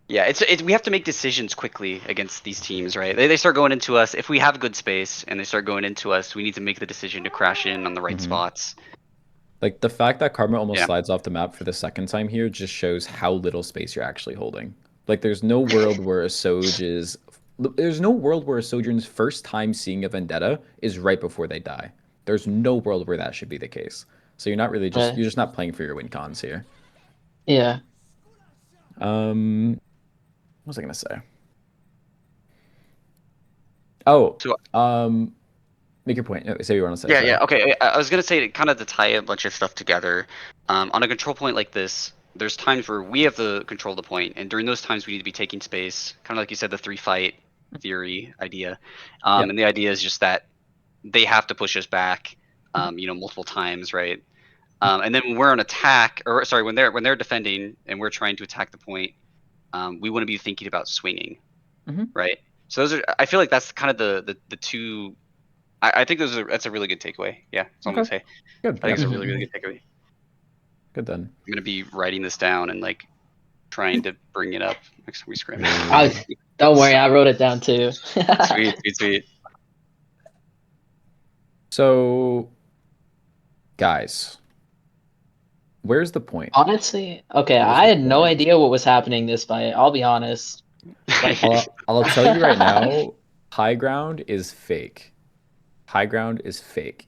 [SPEAKER 2] yeah, it's we have to make decisions quickly against these teams, right? They start going into us. If we have good space and they start going into us, we need to make the decision to crash in on the right spots.
[SPEAKER 1] Like the fact that Karma almost
[SPEAKER 2] Yeah.
[SPEAKER 1] slides off the map for the second time here just shows how little space you're actually holding. Like there's no world where a Soj is there's no world where a Sojourn's first time seeing a vendetta is right before they die. There's no world where that should be the case. So you're not really just
[SPEAKER 3] right.
[SPEAKER 1] you're just not playing for your win cons here.
[SPEAKER 3] Yeah.
[SPEAKER 1] What was I gonna say? Oh,
[SPEAKER 2] So
[SPEAKER 1] make your point. Say what you want to say.
[SPEAKER 2] yeah,
[SPEAKER 1] Sorry.
[SPEAKER 2] yeah. Okay, I was gonna say kind of to tie a bunch of stuff together. On a control point like this, there's times where we have to control the point, and during those times we need to be taking space. Kind of like you said, the three fight theory idea.
[SPEAKER 1] Yeah.
[SPEAKER 2] And the idea is just that they have to push us back, multiple times, right? And then when we're on attack, or sorry, when they're defending and we're trying to attack the point, we want to be thinking about swinging,
[SPEAKER 1] Mhm.
[SPEAKER 2] right? So those are. I feel like that's kind of the two. I think that's a really good takeaway. Yeah, that's all I'm
[SPEAKER 1] Okay.
[SPEAKER 2] gonna say.
[SPEAKER 1] Good.
[SPEAKER 2] I think
[SPEAKER 1] Yeah.
[SPEAKER 2] it's a really good takeaway.
[SPEAKER 1] Good then.
[SPEAKER 2] I'm gonna be writing this down and like trying to bring it up next time we scrim.
[SPEAKER 3] Don't worry, I wrote it down too.
[SPEAKER 2] Sweet, sweet, sweet.
[SPEAKER 1] So, guys, where's the point?
[SPEAKER 3] Honestly, okay,
[SPEAKER 1] Where's
[SPEAKER 3] I
[SPEAKER 1] the
[SPEAKER 3] had no
[SPEAKER 1] point?
[SPEAKER 3] idea what was happening this fight. I'll be honest. Like,
[SPEAKER 1] I'll tell you right now, high ground is fake. High ground is fake.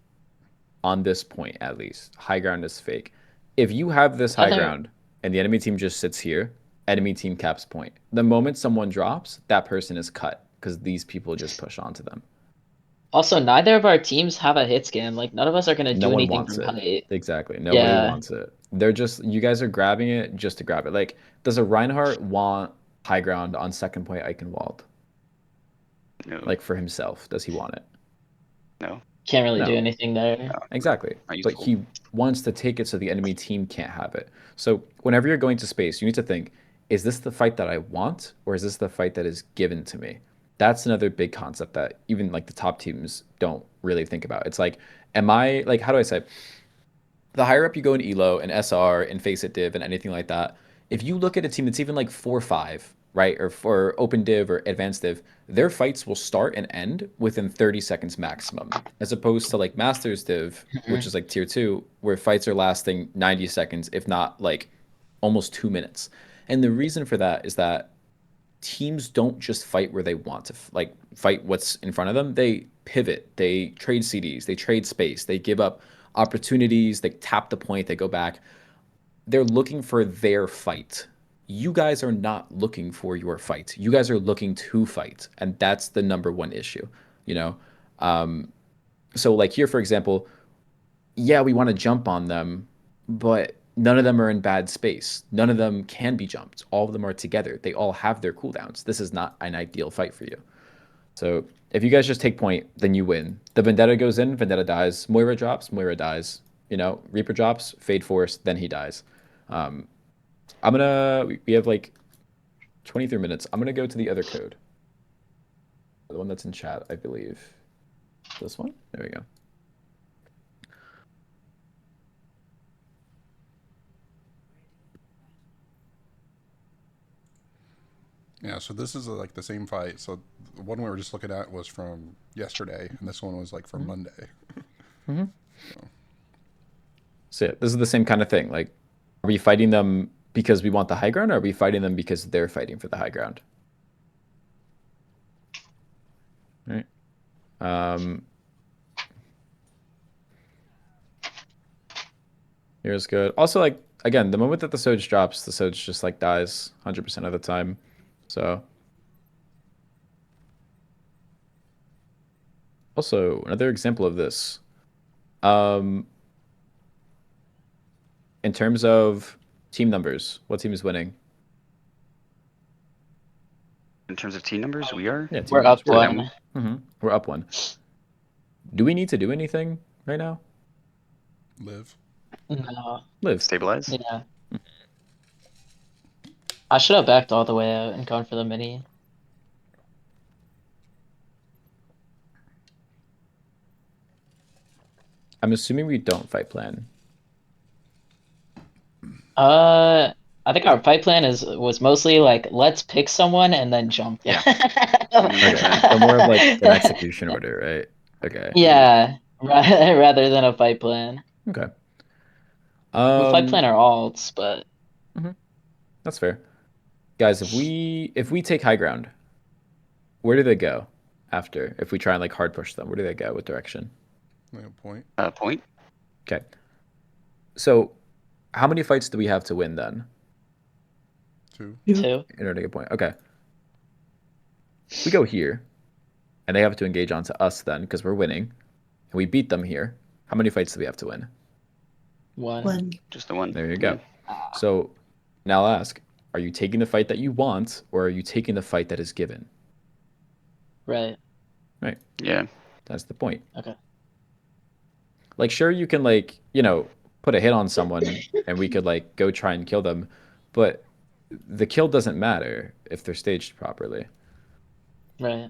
[SPEAKER 1] On this point, at least. High ground is fake. If you have this high
[SPEAKER 3] other
[SPEAKER 1] ground and the enemy team just sits here, enemy team caps point. The moment someone drops, that person is cut because these people just push onto them.
[SPEAKER 3] also neither of our teams have a hit scan. Like, none of us are gonna
[SPEAKER 1] No
[SPEAKER 3] do
[SPEAKER 1] one
[SPEAKER 3] anything
[SPEAKER 1] wants
[SPEAKER 3] from
[SPEAKER 1] it.
[SPEAKER 3] height.
[SPEAKER 1] Exactly. Nobody
[SPEAKER 3] Yeah.
[SPEAKER 1] wants it. They're just, you guys are grabbing it just to grab it. Like, does a Reinhardt want high ground on second point Eichenwald?
[SPEAKER 2] No,
[SPEAKER 1] Like, for himself, does he want it?
[SPEAKER 2] no,
[SPEAKER 3] Can't really do
[SPEAKER 1] No.
[SPEAKER 3] anything there.
[SPEAKER 2] no,
[SPEAKER 1] Exactly.
[SPEAKER 2] not
[SPEAKER 1] But
[SPEAKER 2] useful.
[SPEAKER 1] he wants to take it so the enemy team can't have it. So, whenever you're going to space, you need to think, is this the fight that I want or is this the fight that is given to me? That's another big concept that even like the top teams don't really think about. It's like, am I like, how do I say? The higher up you go in elo and SR and face it div and anything like that, if you look at a team that's even like 4-5, right, or for open div or advanced div, their fights will start and end within 30 seconds maximum, as opposed to like masters div, which is like tier 2, where fights are lasting 90 seconds, if not like almost 2 minutes. And the reason for that is that teams don't just fight where they want to like fight what's in front of them. They pivot, they trade CDs, they trade space, they give up opportunities, they tap the point, they go back. They're looking for their fight. You guys are not looking for your fight. You guys are looking to fight, and that's the number one issue, you know. So like here for example, yeah, we want to jump on them, but none of them are in bad space. None of them can be jumped. All of them are together. They all have their cooldowns. This is not an ideal fight for you. So if you guys just take point, then you win. The Vendetta goes in, Vendetta dies. Moira drops, Moira dies. You know, Reaper drops, Fade Force, then he dies. We have like 23 minutes. I'm gonna go to the other code. The one that's in chat, I believe. This one? There we go.
[SPEAKER 4] Yeah, so this is like the same fight. So the one we were just looking at was from yesterday, and this one was like from Monday.
[SPEAKER 1] Mm-hmm. So yeah, this is the same kind of thing. Like, are we fighting them because we want the high ground, or are we fighting them because they're fighting for the high ground? Right. Here's good. Also, like, again, the moment that the Soj drops, the Soj just like dies 100% of the time. So also another example of this. In terms of team numbers, what team is winning?
[SPEAKER 2] In terms of team numbers, we are.
[SPEAKER 1] Yeah, team
[SPEAKER 3] We're
[SPEAKER 1] numbers.
[SPEAKER 3] up one.
[SPEAKER 1] We're up one. Do we need to do anything right now?
[SPEAKER 4] Live.
[SPEAKER 3] No.
[SPEAKER 1] Live.
[SPEAKER 2] Stabilize.
[SPEAKER 3] Yeah. I should have backed all the way out and gone for the mini.
[SPEAKER 1] I'm assuming we don't fight plan.
[SPEAKER 3] I think our fight plan was mostly like let's pick someone and then jump.
[SPEAKER 2] Yeah.
[SPEAKER 1] Okay, so more of like an execution order, right? Okay.
[SPEAKER 3] Yeah, rather than a fight plan.
[SPEAKER 1] Okay.
[SPEAKER 3] We fight plan our alts, but
[SPEAKER 1] That's fair. Guys, if we take high ground, where do they go after? If we try and like hard push them, where do they go? What direction?
[SPEAKER 4] Like a point.
[SPEAKER 2] Point.
[SPEAKER 1] Okay. So, how many fights do we have to win then?
[SPEAKER 4] 2.
[SPEAKER 3] 2.
[SPEAKER 1] In order to get a point. Okay. If we go here, and they have to engage onto us then, because we're winning, and we beat them here, how many fights do we have to win?
[SPEAKER 3] 1.
[SPEAKER 2] Just the one.
[SPEAKER 1] There you go. So, now I'll ask, are you taking the fight that you want, or are you taking the fight that is given?
[SPEAKER 3] Right.
[SPEAKER 1] Right.
[SPEAKER 2] Yeah.
[SPEAKER 1] That's the point.
[SPEAKER 3] Okay.
[SPEAKER 1] Like, sure, you can, like, put a hit on someone, and we could, like, go try and kill them, but the kill doesn't matter if they're staged properly.
[SPEAKER 3] Right.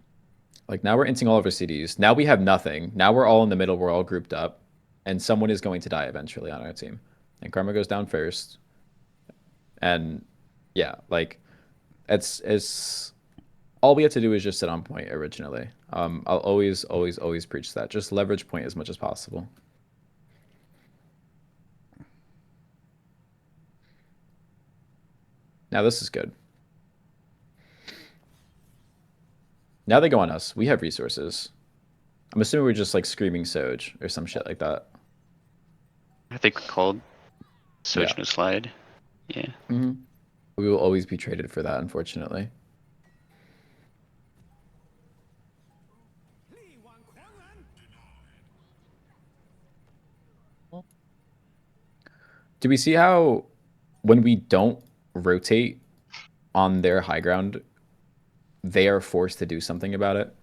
[SPEAKER 1] Like, now we're inting all of our CDs. Now we have nothing. Now we're all in the middle. We're all grouped up. And someone is going to die eventually on our team. And Karma goes down first. And, yeah, like, it's all we have to do is just sit on point originally. I'll always, always, always preach that. Just leverage point as much as possible. Now this is good. Now they go on us. We have resources. I'm assuming we're just like screaming Soj or some shit like that.
[SPEAKER 2] I think we called Soj no slide. Yeah.
[SPEAKER 1] We will always be traded for that, unfortunately. Do we see how when we don't rotate on their high ground, they are forced to do something about it?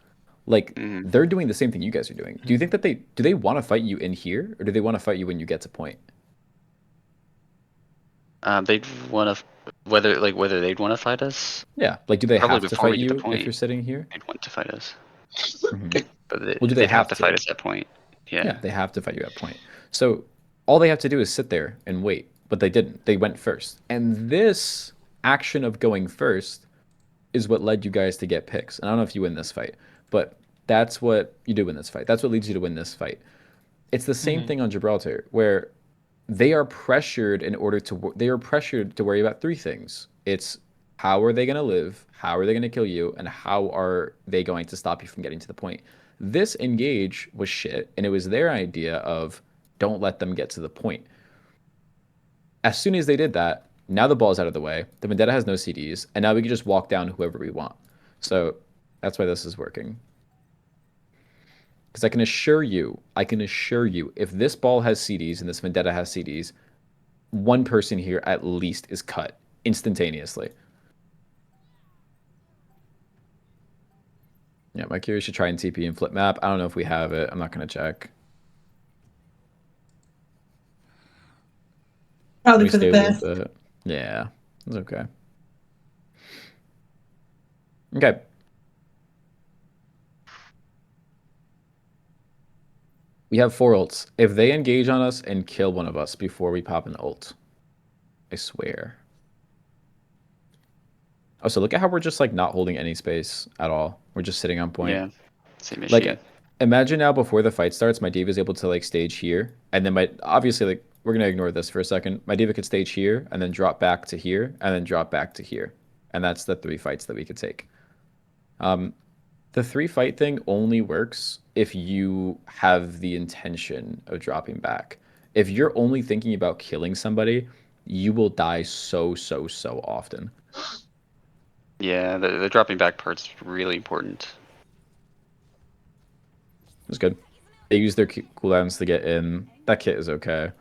[SPEAKER 1] Like, they're doing the same thing you guys are doing. Do you think that do they want to fight you in here, or do they want to fight you when you get to point?
[SPEAKER 2] They'd want to whether they'd want to fight us.
[SPEAKER 1] Yeah, like, do they
[SPEAKER 2] Probably
[SPEAKER 1] have to
[SPEAKER 2] before we
[SPEAKER 1] fight
[SPEAKER 2] get to
[SPEAKER 1] you if
[SPEAKER 2] point.
[SPEAKER 1] you're sitting here?
[SPEAKER 2] They'd want to fight us. But
[SPEAKER 1] Well, do they
[SPEAKER 2] they'd have to
[SPEAKER 1] to?
[SPEAKER 2] fight us at point. Yeah.
[SPEAKER 1] Yeah, they have to fight you at point. So all they have to do is sit there and wait. But they didn't. They went first. And this action of going first is what led you guys to get picks. And I don't know if you win this fight, but that's what you do in this fight. That's what leads you to win this fight. It's the same thing on Gibraltar, where they are pressured to worry about 3 things. It's how are they going to live, how are they going to kill you, and how are they going to stop you from getting to the point. This engage was shit, and it was their idea of don't let them get to the point. As soon as they did that, now the ball's out of the way. The Vendetta has no CDs, and now we can just walk down whoever we want. So that's why this is working. Because I can assure you, if this ball has CDs and this Vendetta has CDs, one person here at least is cut instantaneously. Yeah, my Curie should try and TP and flip map. I don't know if we have it. I'm not going to check.
[SPEAKER 6] Probably for the best.
[SPEAKER 1] Yeah, it's okay. Okay. We have 4 ults. If they engage on us and kill one of us before we pop an ult, I swear. Oh, so look at how we're just like not holding any space at all. We're just sitting on point.
[SPEAKER 2] Yeah, same
[SPEAKER 1] Like,
[SPEAKER 2] issue.
[SPEAKER 1] imagine now before the fight starts, my diva is able to like stage here, and then my obviously like we're gonna ignore this for a second. My diva could stage here, and then drop back to here, and then drop back to here, and that's the 3 fights that we could take. The 3 fight thing only works if you have the intention of dropping back. If you're only thinking about killing somebody, you will die so often.
[SPEAKER 2] Yeah, the dropping back part's really important.
[SPEAKER 1] It's good. They use their cooldowns to get in. That kit is okay.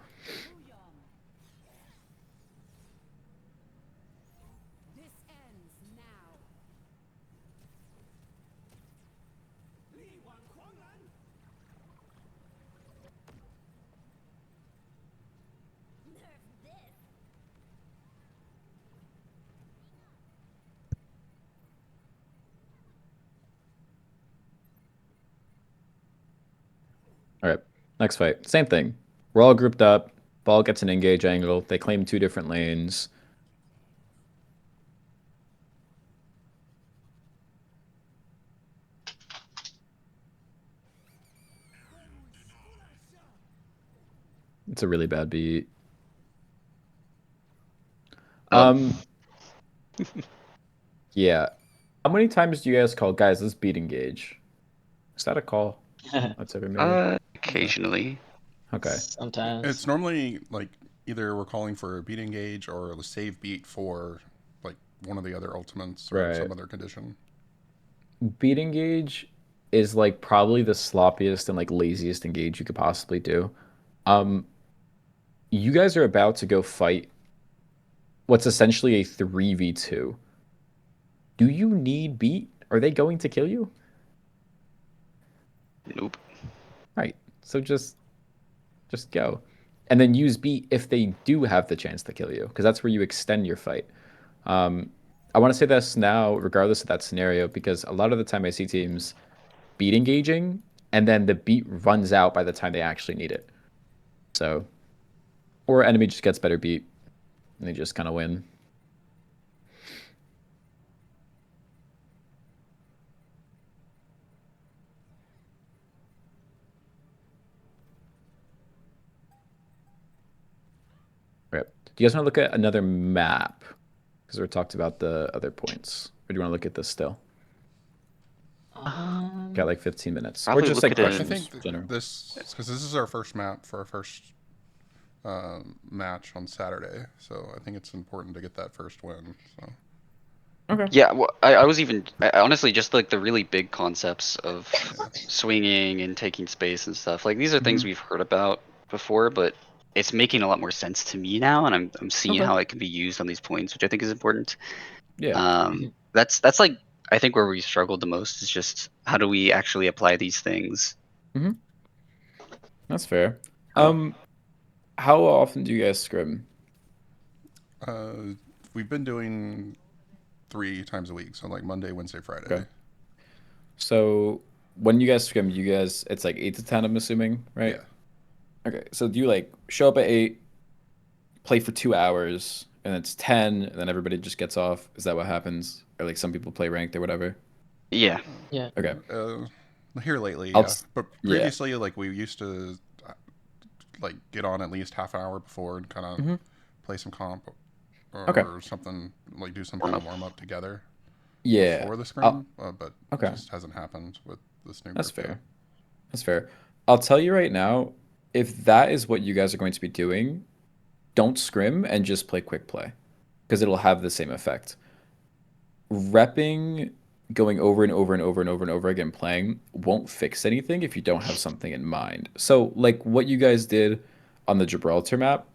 [SPEAKER 1] All right, next fight. Same thing. We're all grouped up. Ball gets an engage angle. They claim 2 different lanes. It's a really bad beat. Yeah. How many times do you guys call, guys, let's beat engage? Is that a call that's ever made?
[SPEAKER 2] Occasionally.
[SPEAKER 1] Okay.
[SPEAKER 3] Sometimes.
[SPEAKER 4] It's normally like either we're calling for a beat engage or a save beat for like one of the other ultimates or
[SPEAKER 1] Right.
[SPEAKER 4] some other condition.
[SPEAKER 1] Beat engage is like probably the sloppiest and like laziest engage you could possibly do. You guys are about to go fight what's essentially a 3v2. Do you need beat? Are they going to kill you?
[SPEAKER 2] Nope.
[SPEAKER 1] Right. So just go. And then use beat if they do have the chance to kill you, because that's where you extend your fight. I want to say this now, regardless of that scenario, because a lot of the time I see teams beat engaging, and then the beat runs out by the time they actually need it. So, or enemy just gets better beat, and they just kind of win. Right. Do you guys want to look at another map? Because we talked about the other points. Or do you want to look at this still? Got like 15 minutes. Or
[SPEAKER 2] Probably
[SPEAKER 1] just
[SPEAKER 2] look
[SPEAKER 1] like
[SPEAKER 2] at
[SPEAKER 4] I
[SPEAKER 1] questions
[SPEAKER 4] think
[SPEAKER 1] general.
[SPEAKER 4] this because this is our first map for our first match on Saturday, so I think it's important to get that first win. So
[SPEAKER 1] Okay.
[SPEAKER 2] Yeah, well, I was even honestly just like the really big concepts of swinging and taking space and stuff. Like these are things we've heard about before, but it's making a lot more sense to me now, and I'm seeing
[SPEAKER 1] Okay.
[SPEAKER 2] how it can be used on these points, which I think is important.
[SPEAKER 1] Yeah.
[SPEAKER 2] That's like I think where we struggled the most is just how do we actually apply these things.
[SPEAKER 1] That's fair.
[SPEAKER 2] Oh.
[SPEAKER 1] How often do you guys scrim?
[SPEAKER 4] we've been doing 3 times a week, so like Monday, Wednesday, Friday.
[SPEAKER 1] Okay. So when you guys scrim, you guys it's like 8 to 10, I'm assuming, right?
[SPEAKER 4] Yeah.
[SPEAKER 1] Okay. So do you like show up at 8, play for 2 hours, and it's 10, and then everybody just gets off? Is that what happens? Or like some people play ranked or whatever?
[SPEAKER 2] Yeah.
[SPEAKER 3] Yeah.
[SPEAKER 1] Okay.
[SPEAKER 4] Here lately,
[SPEAKER 1] I'll
[SPEAKER 4] yeah.
[SPEAKER 1] s-
[SPEAKER 4] But
[SPEAKER 1] yeah.
[SPEAKER 4] previously, like we used to like get on at least half an hour before and kind of play some comp or
[SPEAKER 1] Okay.
[SPEAKER 4] something, like do some kind of warm up together
[SPEAKER 1] Yeah.
[SPEAKER 4] before the scrim. But
[SPEAKER 1] Okay.
[SPEAKER 4] it just hasn't happened with this new
[SPEAKER 1] That's
[SPEAKER 4] group yet.
[SPEAKER 1] fair. That's fair. I'll tell you right now, if that is what you guys are going to be doing, don't scrim and just play quick play, because it'll have the same effect. Repping, going over and over and over and over and over again playing won't fix anything if you don't have something in mind. So like what you guys did on the Gibraltar map,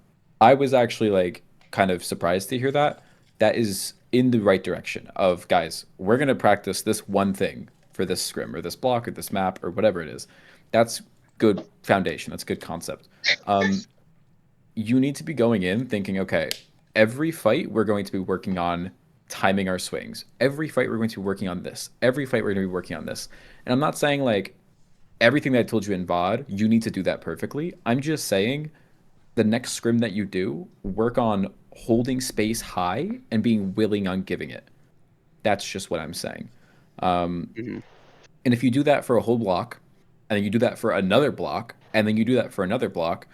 [SPEAKER 1] I was actually like kind of surprised to hear that. That is in the right direction of, guys, we're going to practice this one thing for this scrim or this block or this map or whatever it is. That's good foundation. That's good concept. You need to be going in thinking, okay, every fight we're going to be working on timing our swings. Every fight we're going to be working on this. Every fight we're going to be working on this. And I'm not saying like everything that I told you in VOD, you need to do that perfectly. I'm just saying the next scrim that you do, work on holding space high and being willing on giving it. That's just what I'm saying. Um,
[SPEAKER 2] Mhm.
[SPEAKER 1] and if you do that for a whole block, and then you do that for another block, and then you do that for another block,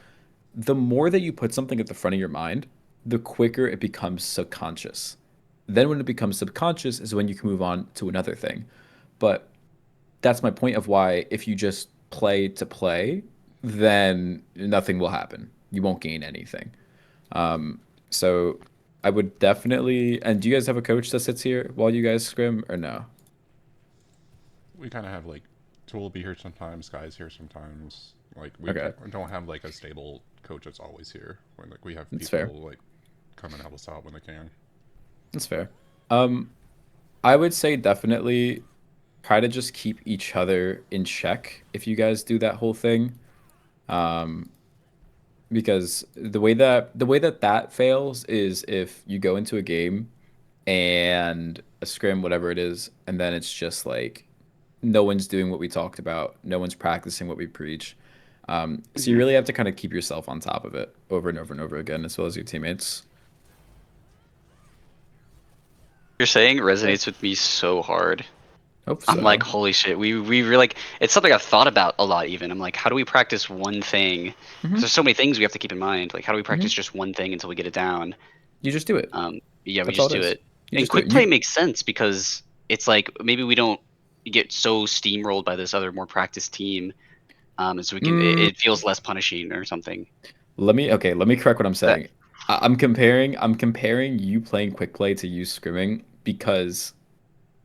[SPEAKER 1] the more that you put something at the front of your mind, the quicker it becomes subconscious. Then when it becomes subconscious is when you can move on to another thing. But that's my point of why if you just play to play, then nothing will happen. You won't gain anything. So I would definitely. And do you guys have a coach that sits here while you guys scrim or no?
[SPEAKER 4] We kind of have like Tool will be here sometimes, Sky's here sometimes. Like we
[SPEAKER 1] Okay,
[SPEAKER 4] don't have like a stable coach that's always here. When like we have
[SPEAKER 1] that's
[SPEAKER 4] people
[SPEAKER 1] fair.
[SPEAKER 4] like come and help us out when they can.
[SPEAKER 1] That's fair. Um, I would say definitely try to just keep each other in check if you guys do that whole thing. Um, because the way that fails is if you go into a game and a scrim, whatever it is, and then it's just like no one's doing what we talked about, no one's practicing what we preach. So you
[SPEAKER 2] Mhm.
[SPEAKER 1] really have to kind of keep yourself on top of it over and over and over again, as well as your teammates.
[SPEAKER 2] You're saying resonates with me so hard.
[SPEAKER 1] Hope
[SPEAKER 2] I'm like,
[SPEAKER 1] so.
[SPEAKER 2] holy shit. We really like. It's something I've thought about a lot. Even I'm like, how do we practice one thing? Because
[SPEAKER 1] Hmm.
[SPEAKER 2] there's so many things we have to keep in mind. Like, how do we
[SPEAKER 1] Hmm.
[SPEAKER 2] practice just one thing until we get it down?
[SPEAKER 1] You just do it.
[SPEAKER 2] Yeah, we
[SPEAKER 1] That's all
[SPEAKER 2] just
[SPEAKER 1] it
[SPEAKER 2] do
[SPEAKER 1] is.
[SPEAKER 2] it.
[SPEAKER 1] You
[SPEAKER 2] And
[SPEAKER 1] just do
[SPEAKER 2] quick
[SPEAKER 1] it.
[SPEAKER 2] play
[SPEAKER 1] You
[SPEAKER 2] makes sense because it's like maybe we don't get so steamrolled by this other more practiced team, and so we can. It,
[SPEAKER 1] mm,
[SPEAKER 2] it feels less punishing or something.
[SPEAKER 1] let me correct what I'm
[SPEAKER 2] That
[SPEAKER 1] saying. I'm comparing you playing quick play to you scrimming because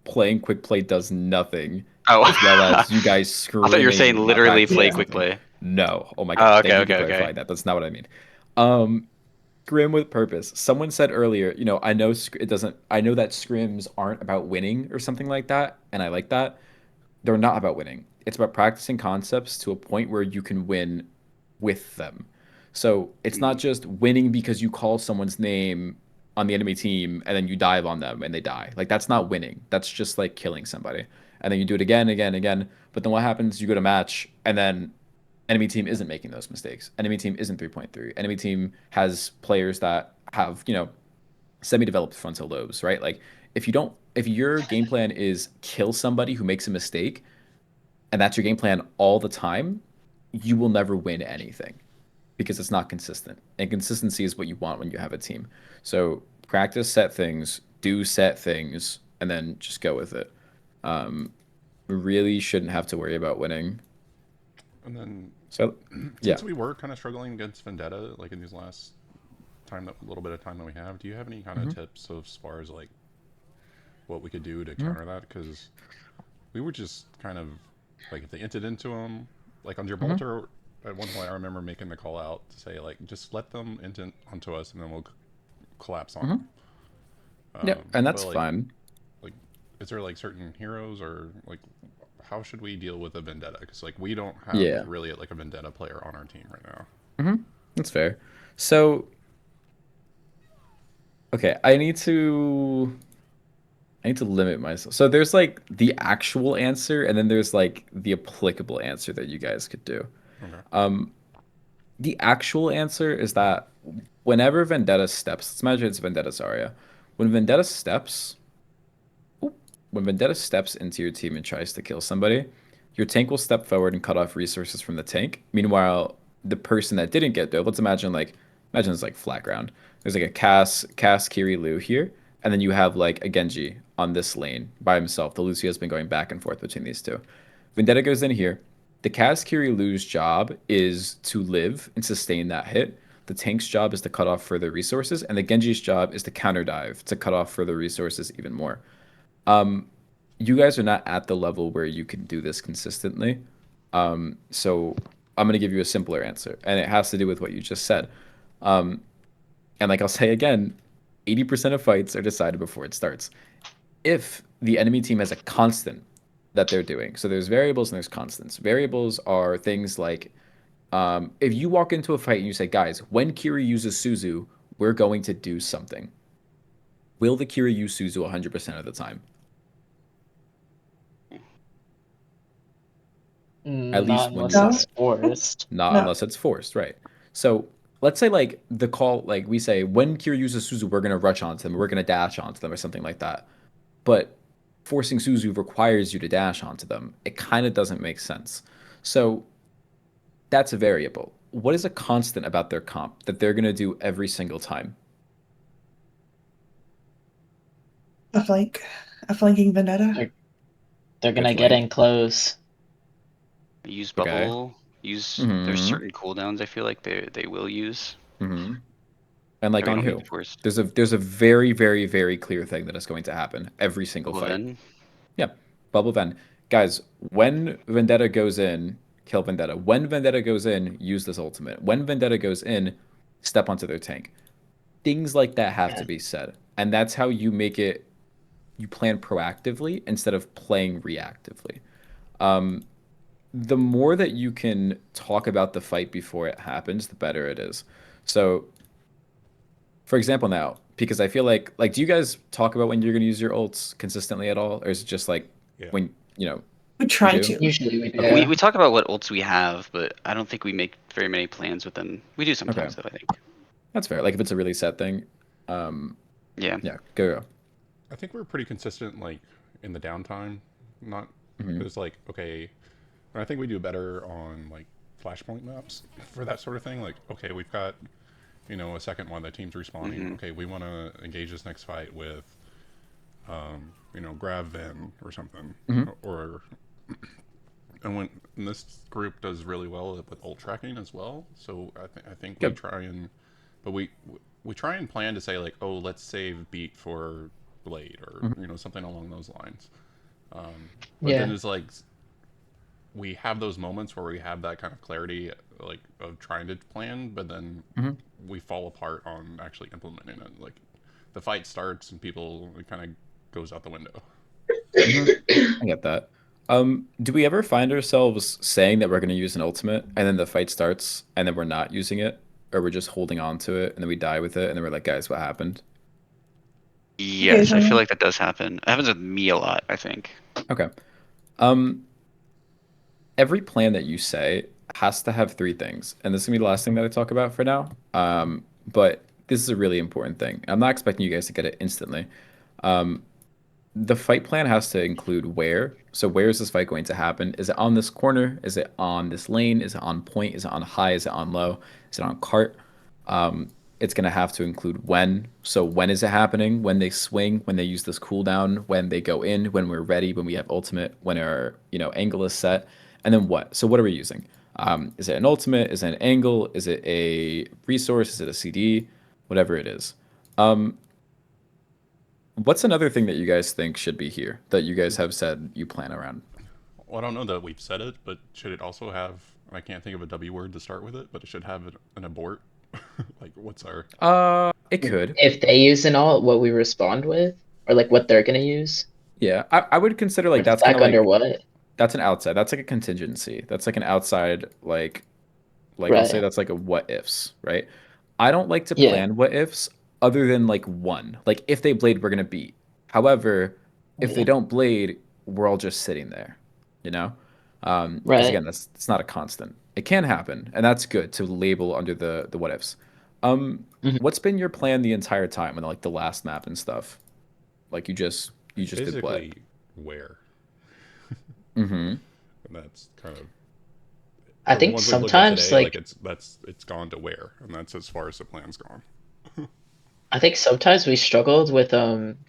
[SPEAKER 1] playing quick play does nothing
[SPEAKER 2] oh,
[SPEAKER 1] as well
[SPEAKER 2] I
[SPEAKER 1] as you guys
[SPEAKER 2] thought you were saying
[SPEAKER 1] scrimming while
[SPEAKER 2] literally
[SPEAKER 1] practicing
[SPEAKER 2] play
[SPEAKER 1] or
[SPEAKER 3] Yeah.
[SPEAKER 2] quick
[SPEAKER 1] something.
[SPEAKER 2] play.
[SPEAKER 1] No. Oh my
[SPEAKER 2] Oh,
[SPEAKER 1] God.
[SPEAKER 2] okay,
[SPEAKER 1] Thank you for
[SPEAKER 2] okay, okay.
[SPEAKER 1] clarifying that. That's not what I mean. Um, Scrim with purpose. Someone said earlier, I know it doesn't, I know that scrims aren't about winning or something like that, and I like that. They're not about winning. It's about practicing concepts to a point where you can win with them. So it's not
[SPEAKER 2] Mm,
[SPEAKER 1] just winning because you call someone's name on the enemy team and then you dive on them and they die. Like that's not winning. That's just like killing somebody. And then you do it again, again, again. But then what happens? You go to match and then enemy team isn't making those mistakes. Enemy team isn't 3.3. Enemy team has players that have, semi-developed frontal lobes, right? Like if your game plan is kill somebody who makes a mistake, and that's your game plan all the time, you will never win anything because it's not consistent. And consistency is what you want when you have a team. So practice set things, do set things, and then just go with it. Um, really shouldn't have to worry about winning.
[SPEAKER 4] And then
[SPEAKER 1] So, yeah.
[SPEAKER 4] since we were kind of struggling against Vendetta, like in these last little bit of time that we have, do you have any kind of
[SPEAKER 1] Hmm.
[SPEAKER 4] tips as far as like what we could do to
[SPEAKER 1] Hmm.
[SPEAKER 4] counter that? Because we were just kind of like if they entered into them, like on
[SPEAKER 1] Hmm.
[SPEAKER 4] Gibraltar, at one point I remember making the call out to say like just let them int onto us and then we'll collapse on them.
[SPEAKER 1] Hmm. Yeah, and
[SPEAKER 4] But
[SPEAKER 1] that's fine.
[SPEAKER 4] like, is there like certain heroes or like how should we deal with a vendetta? Because like we don't have
[SPEAKER 1] Yeah.
[SPEAKER 4] really like a vendetta player on our team right now.
[SPEAKER 1] Hmm. That's fair. So, okay, I need to limit myself. So there's like the actual answer, and then there's like the applicable answer that you guys could do.
[SPEAKER 4] Okay.
[SPEAKER 1] Um, the actual answer is that whenever Vendetta steps, let's imagine it's Vendetta Zarya. When Vendetta steps, oop, when Vendetta steps into your team and tries to kill somebody, your tank will step forward and cut off resources from the tank. Meanwhile, the person that didn't get there, let's imagine it's like flat ground. There's like a Cass, Kiri, Lu here, and then you have like a Genji on this lane by himself. The Lucio has been going back and forth between these two. Vendetta goes in here. The Cass, Kiri, Lu's job is to live and sustain that hit. The tank's job is to cut off further resources, and the Genji's job is to counter dive to cut off further resources even more. You guys are not at the level where you can do this consistently. So I'm gonna give you a simpler answer, and it has to do with what you just said. And like I'll say again, 80% of fights are decided before it starts. If the enemy team has a constant that they're doing, so there's variables and there's constants. Variables are things like if you walk into a fight and you say, guys, when Kiri uses Suzu, we're going to do something. Will the Kiri use Suzu 100% of the time? At
[SPEAKER 3] Not
[SPEAKER 1] least when you
[SPEAKER 3] unless
[SPEAKER 1] want
[SPEAKER 6] No,
[SPEAKER 3] it's
[SPEAKER 1] it.
[SPEAKER 3] forced.
[SPEAKER 1] Not
[SPEAKER 6] no.
[SPEAKER 1] unless it's forced, right? So let's say like we say when Kira uses Suzu, we're gonna rush onto them, we're gonna dash onto them, or something like that. but forcing Suzu requires you to dash onto them. It kind of doesn't make sense. So that's a variable. What is a constant about their comp that they're going to do every single time?
[SPEAKER 6] A flanking vendetta.
[SPEAKER 3] They're
[SPEAKER 1] Good
[SPEAKER 3] gonna get
[SPEAKER 1] flank.
[SPEAKER 3] in close.
[SPEAKER 2] Use
[SPEAKER 1] Okay.
[SPEAKER 2] bubble. Use there's
[SPEAKER 1] Mm-hmm.
[SPEAKER 2] certain cooldowns I feel like they will use.
[SPEAKER 1] Mm-hmm. And like
[SPEAKER 2] I mean,
[SPEAKER 1] on
[SPEAKER 2] don't need
[SPEAKER 1] who?
[SPEAKER 2] to force
[SPEAKER 1] There's a very, very, very clear thing that is going to happen every single
[SPEAKER 2] bubble
[SPEAKER 1] fight.
[SPEAKER 2] then.
[SPEAKER 1] Yeah. Bubble Ven. Guys, when Vendetta goes in, kill Vendetta. When Vendetta goes in, use this ultimate. When Vendetta goes in, step onto their tank. Things like that have to be said. And that's how you make it, you plan proactively instead of playing reactively. The more that you can talk about the fight before it happens, the better it is. So, for example, now, because I feel like, do you guys talk about when you're going to use your ults consistently at all? Or is it just like
[SPEAKER 4] Yeah.
[SPEAKER 1] when, you know,
[SPEAKER 6] We
[SPEAKER 1] you
[SPEAKER 6] try
[SPEAKER 1] do?
[SPEAKER 6] to.
[SPEAKER 3] Usually we do.
[SPEAKER 1] Okay.
[SPEAKER 2] We talk about what ults we have, but I don't think we make very many plans with them. We do
[SPEAKER 1] Okay.
[SPEAKER 2] sometimes though, I think.
[SPEAKER 1] That's fair. Like if it's a really set thing.
[SPEAKER 2] Yeah.
[SPEAKER 1] Yeah, go.
[SPEAKER 4] I think we're pretty consistent, like in the downtime. Not
[SPEAKER 1] Mhm.
[SPEAKER 4] It's like okay, and I think we do better on like flashpoint maps for that sort of thing. Like okay, we've got a second one. The team's respawning.
[SPEAKER 2] Mhm.
[SPEAKER 4] Okay, we want to engage this next fight with grab Ven or something,
[SPEAKER 1] Mhm.
[SPEAKER 4] or and this group does really well with ult tracking as well. So I think we
[SPEAKER 1] Good.
[SPEAKER 4] try and, but we try and plan to say like, oh, let's save beat for blade or
[SPEAKER 1] Mhm.
[SPEAKER 4] something along those lines. But then
[SPEAKER 3] Yeah.
[SPEAKER 4] it's like we have those moments where we have that kind of clarity, like of trying to plan, but then
[SPEAKER 1] Mhm.
[SPEAKER 4] we fall apart on actually implementing it. Like the fight starts and it kind of goes out the window.
[SPEAKER 1] Mhm. I get that. Do we ever find ourselves saying that we're going to use an ultimate and then the fight starts and then we're not using it, or we're just holding on to it and then we die with it and then we're like, guys, what happened?
[SPEAKER 2] Yes, I feel
[SPEAKER 6] Occasionally.
[SPEAKER 2] like that does happen. It happens with me a lot, I think.
[SPEAKER 1] Okay. Um, every plan that you say has to have three things, and this is gonna be the last thing that I talk about for now. But this is a really important thing. I'm not expecting you guys to get it instantly. Um, the fight plan has to include where. So where is this fight going to happen? Is it on this corner? Is it on this lane? Is it on point? Is it on high? Is it on low? Is it on cart? It's going to have to include when. So when is it happening? When they swing, when they use this cooldown, when they go in, when we're ready, when we have ultimate, when our angle is set, and then what? So what are we using? Is it an ultimate? Is it an angle? Is it a resource? Is it a CD? Whatever it is. What's another thing that you guys think should be here that you guys have said you plan around?
[SPEAKER 4] Well, I don't know that we've said it, but should it also have? I can't think of a W word to start with it, but it should have an abort. Like, what's our?
[SPEAKER 1] It could.
[SPEAKER 3] If they use an alt, what we respond with, or like what they're gonna use,
[SPEAKER 1] Yeah, I would consider like
[SPEAKER 3] or
[SPEAKER 1] that's kind of
[SPEAKER 3] stack under
[SPEAKER 1] like
[SPEAKER 3] what?
[SPEAKER 1] that's an outside. That's like a contingency. That's like an outside like I'll say
[SPEAKER 3] Right.
[SPEAKER 1] that's like a what ifs, right? I don't like to
[SPEAKER 3] Yeah.
[SPEAKER 1] plan what ifs other than like one. Like if they blade, we're gonna beat. However, if they
[SPEAKER 3] Yeah.
[SPEAKER 1] don't blade, we're all just sitting there, you know? Because
[SPEAKER 3] Right.
[SPEAKER 1] again, that's it's not a constant. It can happen, and that's good to label under the what ifs.
[SPEAKER 3] Mhm.
[SPEAKER 1] What's been your plan the entire time and like the last map and stuff? Like you just did what?
[SPEAKER 4] Basically where,
[SPEAKER 1] Mm-hmm.
[SPEAKER 4] and that's kind of
[SPEAKER 3] I
[SPEAKER 4] for the
[SPEAKER 3] think
[SPEAKER 4] ones we've looked at
[SPEAKER 3] sometimes
[SPEAKER 4] today. Like
[SPEAKER 3] like
[SPEAKER 4] it's gone to where, and that's as far as the plan's gone.
[SPEAKER 3] I think sometimes we struggled with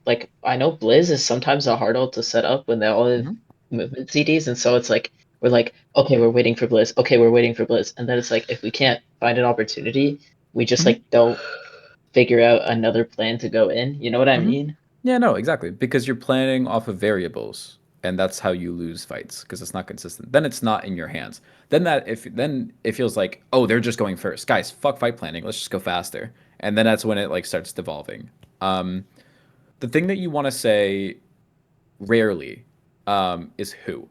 [SPEAKER 3] like I know Blizz is sometimes a hard ult to set up when they all have
[SPEAKER 1] Mm-hmm.
[SPEAKER 3] movement CDs, and so it's like we're like, okay, we're waiting for Blizz, okay, we're waiting for Blizz, and then it's like if we can't find an opportunity, we just
[SPEAKER 1] Mm-hmm.
[SPEAKER 3] like don't figure out another plan to go in. You know what I
[SPEAKER 1] Mm-hmm.
[SPEAKER 3] mean?
[SPEAKER 1] Yeah, no, exactly. Because you're planning off of variables, and that's how you lose fights because it's not consistent. Then it's not in your hands. Then it feels like, oh, they're just going first. Guys, fuck fight planning. Let's just go faster. And then that's when it like starts devolving. Um, the thing that you want to say rarely is who.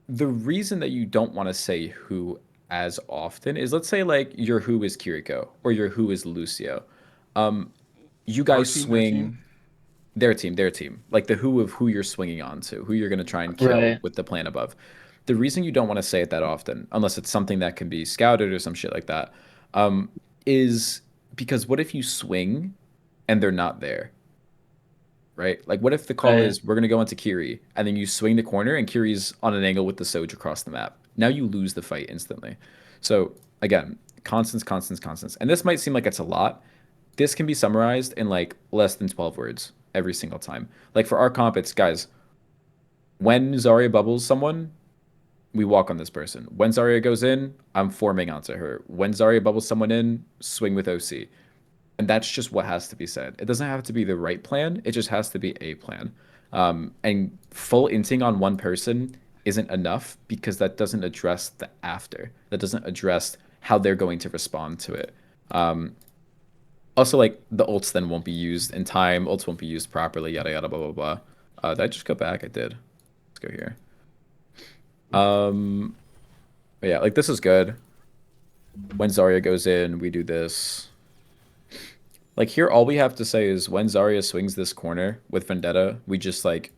[SPEAKER 1] The reason that you don't want to say who as often is, let's say like your who is Kiriko or your who is Lucio. You
[SPEAKER 4] Our
[SPEAKER 1] guys
[SPEAKER 4] team, their
[SPEAKER 1] swing
[SPEAKER 4] team.
[SPEAKER 1] their team, like the who of who you're swinging on to, who you're going to try and kill
[SPEAKER 3] Right.
[SPEAKER 1] with the plan above. The reason you don't want to say it that often, unless it's something that can be scouted or some shit like that, is because what if you swing and they're not there? right? Like, what if the call is we're gonna go into Kiri, and then you swing the corner, and Kiri's on an angle with the Soj across the map. Now you lose the fight instantly. So again, constants, constants, constants. And this might seem like it's a lot. This can be summarized in like less than 12 words every single time. Like for our comp, it's guys, when Zarya bubbles someone, we walk on this person. When Zarya goes in, I'm forming onto her. When Zarya bubbles someone in, swing with OC. And that's just what has to be said. It doesn't have to be the right plan. It just has to be a plan. And full inting on one person isn't enough because that doesn't address the after. That doesn't address how they're going to respond to it. Also, like the ults then won't be used in time. Ults won't be used properly. Yada yada blah blah blah. Did I just go back? I did. Let's go here. But yeah, like this is good. When Zarya goes in, we do this. Like here, all we have to say is when Zarya swings this corner with Vendetta, we just like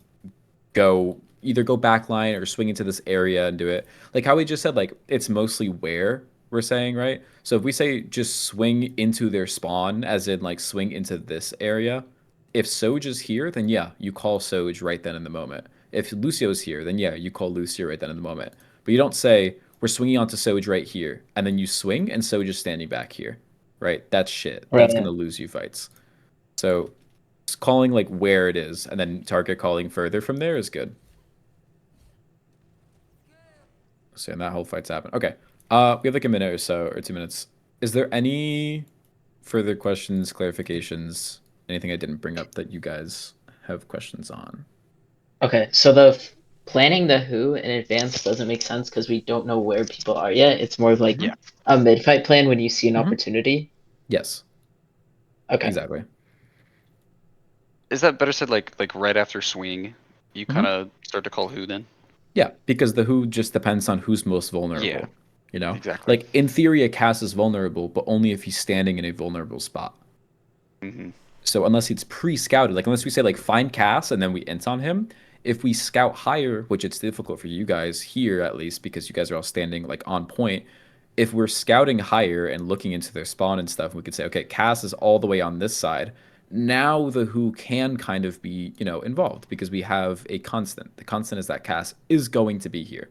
[SPEAKER 1] either go backline or swing into this area and do it. Like how we just said, like it's mostly where we're saying, right? So if we say just swing into their spawn, as in like swing into this area, if Soj is here, then yeah, you call Soj right then in the moment. If Lucio's here, then yeah, you call Lucio right then in the moment. But you don't say we're swinging onto Soj right here, and then you swing and Soj is standing back here, right? That's shit. That's gonna lose you fights. So just calling like where it is and then target calling further from there is good. So and that whole fight's happened. Okay. We have like a minute or so, or 2 minutes. Is there any further questions, clarifications, anything I didn't bring up that you guys have questions on?
[SPEAKER 3] Okay, so the planning the who in advance doesn't make sense because we don't know where people are yet. It's more of like a mid-fight plan when you see an opportunity.
[SPEAKER 1] Yes.
[SPEAKER 3] Okay.
[SPEAKER 1] Exactly.
[SPEAKER 2] Is that better said like right after swing, you kind of start to call who then?
[SPEAKER 1] Yeah, because the who just depends on who's most vulnerable.
[SPEAKER 2] Yeah,
[SPEAKER 1] you know?
[SPEAKER 2] exactly.
[SPEAKER 1] Like in theory, a Cass is vulnerable, but only if he's standing in a vulnerable spot. So unless it's pre-scouted, like unless we say like find Cass and then we int on him, if we scout higher, which it's difficult for you guys here at least because you guys are all standing like on point, if we're scouting higher and looking into their spawn and stuff, we could say, okay, Cass is all the way on this side. Now the who can kind of be, involved because we have a constant. The constant is that Cass is going to be here.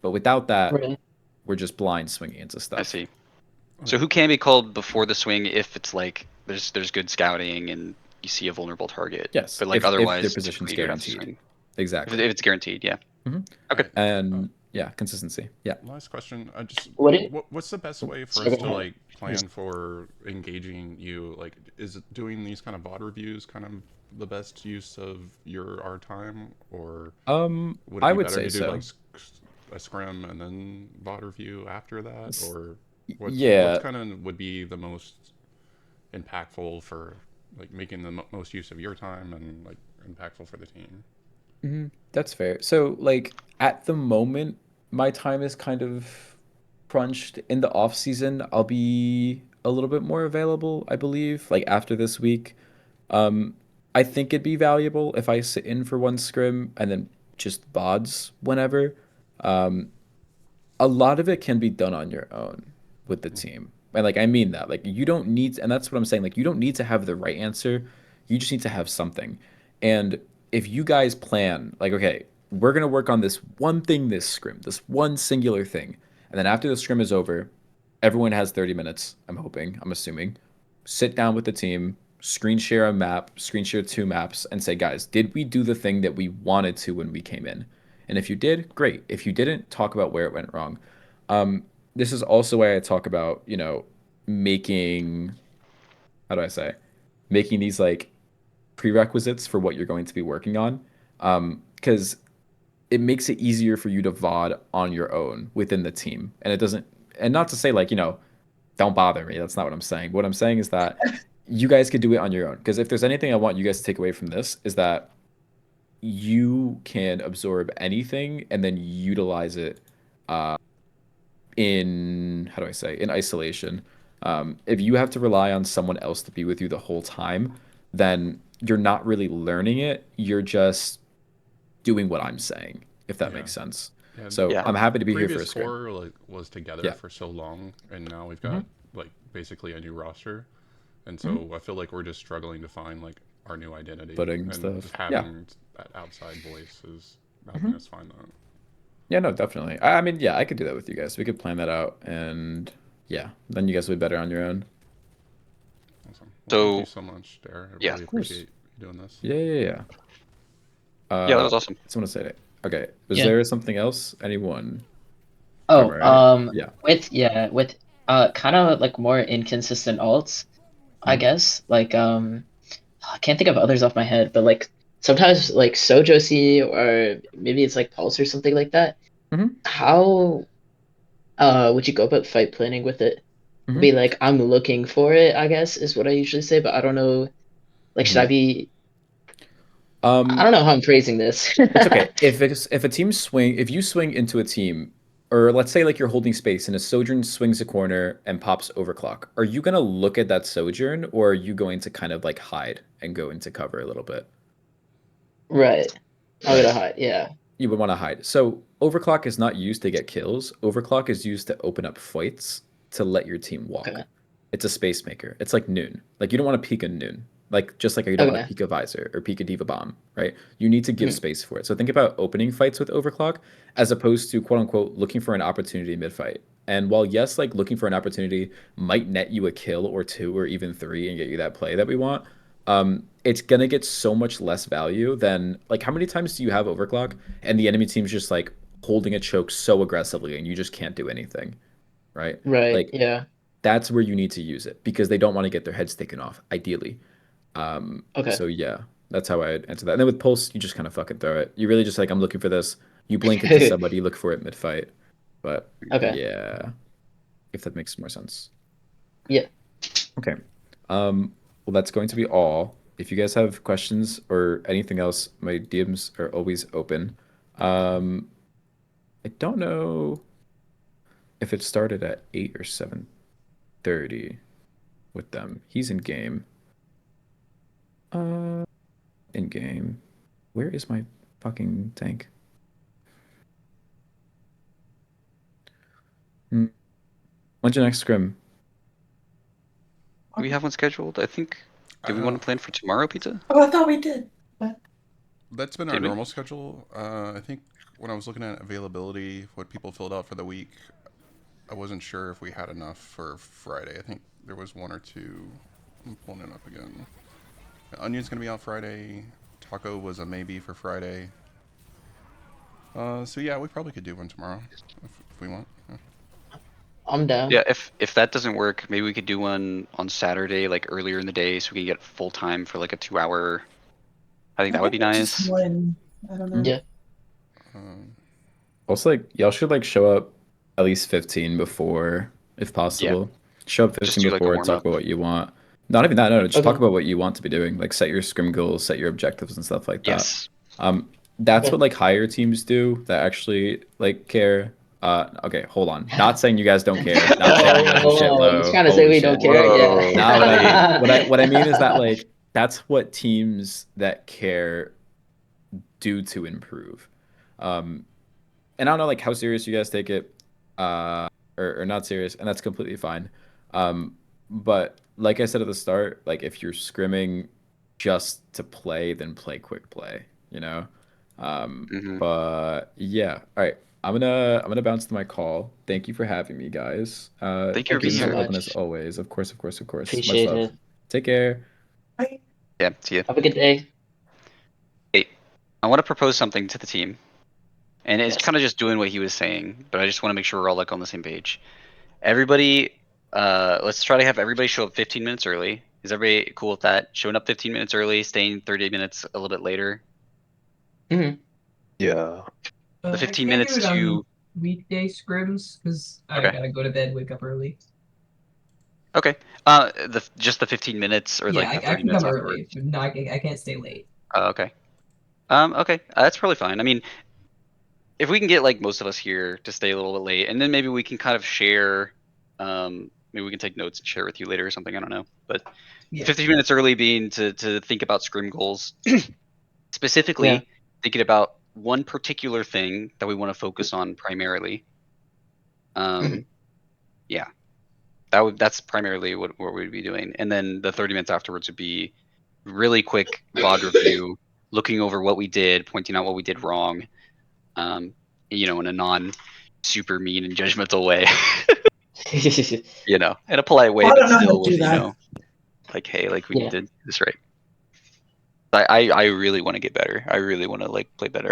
[SPEAKER 1] But without that, we're just blind swinging into stuff.
[SPEAKER 2] I see. So who can be called before the swing if it's like there's good scouting and you see a vulnerable target?
[SPEAKER 1] Yes.
[SPEAKER 2] But like
[SPEAKER 1] if
[SPEAKER 2] otherwise,
[SPEAKER 1] their position's guaranteed. Exactly.
[SPEAKER 2] If it's guaranteed, yeah. Okay.
[SPEAKER 1] And yeah, consistency. Yeah.
[SPEAKER 4] Last question. What's the best way for us to like plan for engaging you? Like, is it doing these kind of VOD reviews kind of the best use of our time, or would it be better to do like a scrim and then VOD review after that, or what kind of would be the most impactful for like making the most use of your time and like impactful for the team?
[SPEAKER 1] That's fair. So like at the moment, my time is kind of crunched. In the off season, I'll be a little bit more available, I believe, like after this week. I think it'd be valuable if I sit in for one scrim and then just VODs whenever. A lot of it can be done on your own with the team. And like I mean that. Like you don't need, and that's what I'm saying, like you don't need to have the right answer. You just need to have something. And if you guys plan, like, okay, we're gonna work on this one thing this scrim, this one singular thing. And then after the scrim is over, everyone has 30 minutes, I'm assuming. Sit down with the team, screen share a map, screen share 2 maps, and say, guys, did we do the thing that we wanted to when we came in? And if you did, great. If you didn't, talk about where it went wrong. This is also why I talk about, making, how do I say, making these like prerequisites for what you're going to be working on. Because it makes it easier for you to VOD on your own within the team. And it doesn't, and not to say like, don't bother me. That's not what I'm saying. What I'm saying is that you guys could do it on your own. Because if there's anything I want you guys to take away from this is that you can absorb anything and then utilize it in, how do I say, in isolation. If you have to rely on someone else to be with you the whole time, then you're not really learning it. You're just doing what I'm saying, if that makes sense.
[SPEAKER 4] Yeah,
[SPEAKER 1] so I'm happy to be here for a
[SPEAKER 4] previous core like was together for so long, and now we've got like basically a new roster, and so I feel like we're just struggling to find like our new identity,
[SPEAKER 1] Footing
[SPEAKER 4] and
[SPEAKER 1] stuff.
[SPEAKER 4] just
[SPEAKER 1] Yeah.
[SPEAKER 4] having that outside voice is helping us find that.
[SPEAKER 1] Yeah, no, definitely. I mean, yeah, I could do that with you guys. We could plan that out, and yeah, then you guys will be better on your own.
[SPEAKER 4] Awesome. Well, thank you
[SPEAKER 2] So
[SPEAKER 4] so much, Dare. I
[SPEAKER 2] yeah,
[SPEAKER 4] really
[SPEAKER 1] Of course.
[SPEAKER 4] appreciate you doing this.
[SPEAKER 1] Yeah, yeah, yeah.
[SPEAKER 2] yeah, that was awesome.
[SPEAKER 1] Someone say it. Okay. Was
[SPEAKER 3] Yeah.
[SPEAKER 1] there something else? Anyone?
[SPEAKER 3] Oh,
[SPEAKER 1] Right? Yeah.
[SPEAKER 3] with kind of like more inconsistent alts, I
[SPEAKER 1] Mhm.
[SPEAKER 3] guess. Like I can't think of others off my head, but like sometimes like Sojosi or maybe it's like Pulse or something like that.
[SPEAKER 1] Mhm.
[SPEAKER 3] How would you go about fight planning with it? Be
[SPEAKER 1] Mhm.
[SPEAKER 3] like, I'm looking for it, I guess, is what I usually say, but I don't know. Like, should I
[SPEAKER 1] Mhm.
[SPEAKER 3] be? I
[SPEAKER 1] Um,
[SPEAKER 3] don't know how I'm phrasing this.
[SPEAKER 1] it's okay. If a team swing, if you swing into a team, or let's say like you're holding space and a Sojourn swings a corner and pops overclock, are you gonna look at that Sojourn, or are you going to kind of like hide and go into cover a little bit?
[SPEAKER 3] Right. I'm
[SPEAKER 1] Right.
[SPEAKER 3] gonna hide. Yeah.
[SPEAKER 1] You would want to hide. So overclock is not used to get kills. Overclock is used to open up fights to let your team walk.
[SPEAKER 3] Okay.
[SPEAKER 1] It's a space maker. It's like noon. Like you don't want to peek a noon. Like just like you don't want to
[SPEAKER 3] Okay.
[SPEAKER 1] peek a visor or peek a diva bomb, right? You need to give
[SPEAKER 3] Mhm.
[SPEAKER 1] space for it. So think about opening fights with overclock as opposed to quote unquote looking for an opportunity mid fight. And while yes, like looking for an opportunity might net you a kill or two or even three and get you that play that we want, it's gonna get so much less value than like how many times do you have overclock and the enemy team's just like holding a choke so aggressively and you just can't do anything, right?
[SPEAKER 3] Right.
[SPEAKER 1] Like
[SPEAKER 3] Yeah.
[SPEAKER 1] that's where you need to use it because they don't want to get their heads taken off, ideally.
[SPEAKER 3] Okay.
[SPEAKER 1] So yeah, that's how I'd answer that. And then with Pulse, you just kind of fucking throw it. You really just like, I'm looking for this. You blink into somebody, look for it mid fight. But
[SPEAKER 3] Okay.
[SPEAKER 1] yeah, if that makes more sense.
[SPEAKER 3] Yeah.
[SPEAKER 1] Okay. Well, that's going to be all. If you guys have questions or anything else, my DMs are always open. Um, I don't know if it started at 8 or 7:30 with them. He's in game. Uh, in game. Where is my fucking tank? Hmm. When's your next scrim?
[SPEAKER 2] Do we have one scheduled? I think. Do we want to plan for tomorrow, Pizza?
[SPEAKER 6] Oh, I thought we did. But
[SPEAKER 4] That's been our
[SPEAKER 2] Did we?
[SPEAKER 4] normal schedule. I think when I was looking at availability, what people filled out for the week, I wasn't sure if we had enough for Friday. I think there was one or two. I'm pulling it up again. Onion's gonna be out Friday. Taco was a maybe for Friday. So yeah, we probably could do one tomorrow if we want. Yeah.
[SPEAKER 3] I'm down.
[SPEAKER 2] Yeah, if that doesn't work, maybe we could do one on Saturday, like earlier in the day, so we can get full time for like a 2 hour. I think
[SPEAKER 6] I
[SPEAKER 2] that would
[SPEAKER 6] think
[SPEAKER 2] be
[SPEAKER 6] that's just
[SPEAKER 2] nice.
[SPEAKER 6] one. I don't know.
[SPEAKER 3] Yeah.
[SPEAKER 4] Um,
[SPEAKER 1] Also, like, y'all should like show up at least 15 before, if
[SPEAKER 2] Yeah,
[SPEAKER 1] possible. Show up
[SPEAKER 2] just
[SPEAKER 1] 15
[SPEAKER 2] do like a
[SPEAKER 1] before,
[SPEAKER 2] warm
[SPEAKER 1] talk
[SPEAKER 2] up.
[SPEAKER 1] about what you want. Not even that, no, just talk
[SPEAKER 3] Okay.
[SPEAKER 1] about what you want to be doing. Like set your scrim goals, set your objectives and stuff like that.
[SPEAKER 2] Yes.
[SPEAKER 1] That's
[SPEAKER 3] Okay.
[SPEAKER 1] what like higher teams do that actually like care. Okay, hold on. Not saying you guys don't care. Not saying you guys are shit
[SPEAKER 3] Oh, he's
[SPEAKER 1] low.
[SPEAKER 3] trying to say
[SPEAKER 1] Holy
[SPEAKER 3] we don't
[SPEAKER 1] shit.
[SPEAKER 3] care.
[SPEAKER 2] Whoa.
[SPEAKER 1] Not what I mean.
[SPEAKER 3] Yeah.
[SPEAKER 1] What I mean is that like that's what teams that care do to improve. Um, and I don't know like how serious you guys take it, or not serious, and that's completely fine. But like I said at the start, like if you're scrimming just to play, then play quick play, you know.
[SPEAKER 2] Hmm.
[SPEAKER 1] But yeah, all right. I'm gonna bounce to my call. Thank you for having me, guys.
[SPEAKER 2] Thank you for
[SPEAKER 3] Thank you
[SPEAKER 2] being
[SPEAKER 1] DMs
[SPEAKER 3] so
[SPEAKER 1] are
[SPEAKER 2] here.
[SPEAKER 1] open as
[SPEAKER 3] much.
[SPEAKER 1] always. Of course, of course, of course. Much
[SPEAKER 3] Appreciate
[SPEAKER 1] love.
[SPEAKER 3] it.
[SPEAKER 1] Take care.
[SPEAKER 6] I
[SPEAKER 2] Yeah, see ya.
[SPEAKER 3] Have a good day.
[SPEAKER 2] Hey, I want to propose something to the team, and it's
[SPEAKER 3] Yes.
[SPEAKER 2] kind of just doing what he was saying, but I just want to make sure we're all like on the same page. Everybody, let's try to have everybody show up 15 minutes early. Is everybody cool with that? Showing up 15 minutes early, staying 30 minutes a little bit later.
[SPEAKER 3] Hmm.
[SPEAKER 7] Yeah.
[SPEAKER 2] The
[SPEAKER 6] I
[SPEAKER 2] 15
[SPEAKER 6] can't do
[SPEAKER 2] minutes
[SPEAKER 6] it on
[SPEAKER 2] to
[SPEAKER 6] weekday scrims because I
[SPEAKER 2] okay,
[SPEAKER 6] gotta go to bed, wake up early.
[SPEAKER 2] okay. The just the 15 minutes or
[SPEAKER 6] Yeah,
[SPEAKER 2] like the
[SPEAKER 6] I
[SPEAKER 2] 30
[SPEAKER 6] can
[SPEAKER 2] minutes
[SPEAKER 6] come early,
[SPEAKER 2] afterwards.
[SPEAKER 6] but no, I can't stay late.
[SPEAKER 2] Okay. Okay. That's probably fine. I mean, if we can get like most of us here to stay a little bit late, and then maybe we can kind of share. Maybe we can take notes and share with you later or something. I don't know. But
[SPEAKER 6] Yeah.
[SPEAKER 2] 15 minutes early being to think about scrim goals,
[SPEAKER 3] Yeah.
[SPEAKER 2] specifically thinking about one particular thing that we want to focus on primarily.
[SPEAKER 3] Mhm.
[SPEAKER 2] Yeah, that's primarily what we'd be doing, and then the 30 minutes afterwards would be really quick VOD review, looking over what we did, pointing out what we did wrong, you know, in a non super mean and judgmental way. You know, in a polite way,
[SPEAKER 6] I
[SPEAKER 2] but
[SPEAKER 6] don't know how
[SPEAKER 2] still
[SPEAKER 6] to
[SPEAKER 2] with,
[SPEAKER 6] do
[SPEAKER 2] you
[SPEAKER 6] that.
[SPEAKER 2] know, like, hey, like we need to do this right. I really want to get better. I really want to like play better.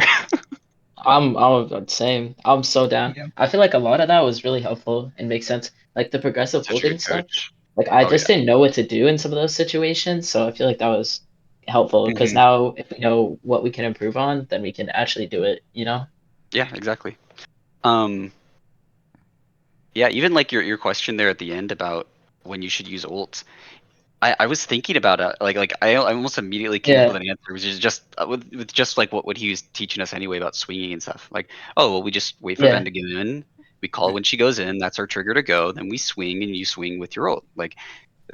[SPEAKER 3] I'm the same. I'm so down.
[SPEAKER 6] Yeah.
[SPEAKER 3] I feel like a lot of that was really helpful and makes sense. Like the progressive
[SPEAKER 2] Such a
[SPEAKER 3] holding
[SPEAKER 2] good
[SPEAKER 3] stuff.
[SPEAKER 2] coach.
[SPEAKER 3] Like I
[SPEAKER 2] Oh
[SPEAKER 3] just
[SPEAKER 2] yeah.
[SPEAKER 3] didn't know what to do in some of those situations, so I feel like that was helpful because
[SPEAKER 2] Mhm.
[SPEAKER 3] now if we know what we can improve on, then we can actually do it, you know?
[SPEAKER 2] Yeah, exactly. Yeah, even like your question there at the end about when you should use ults. I was thinking about it, like I almost immediately came up
[SPEAKER 3] Yeah.
[SPEAKER 2] with an answer, which is just with just like what he was teaching us anyway about swinging and stuff. Like, oh well, we just wait for
[SPEAKER 3] Yeah.
[SPEAKER 2] Ven to get in, we call it when she goes in, that's our trigger to go, then we swing and you swing with your ult. Like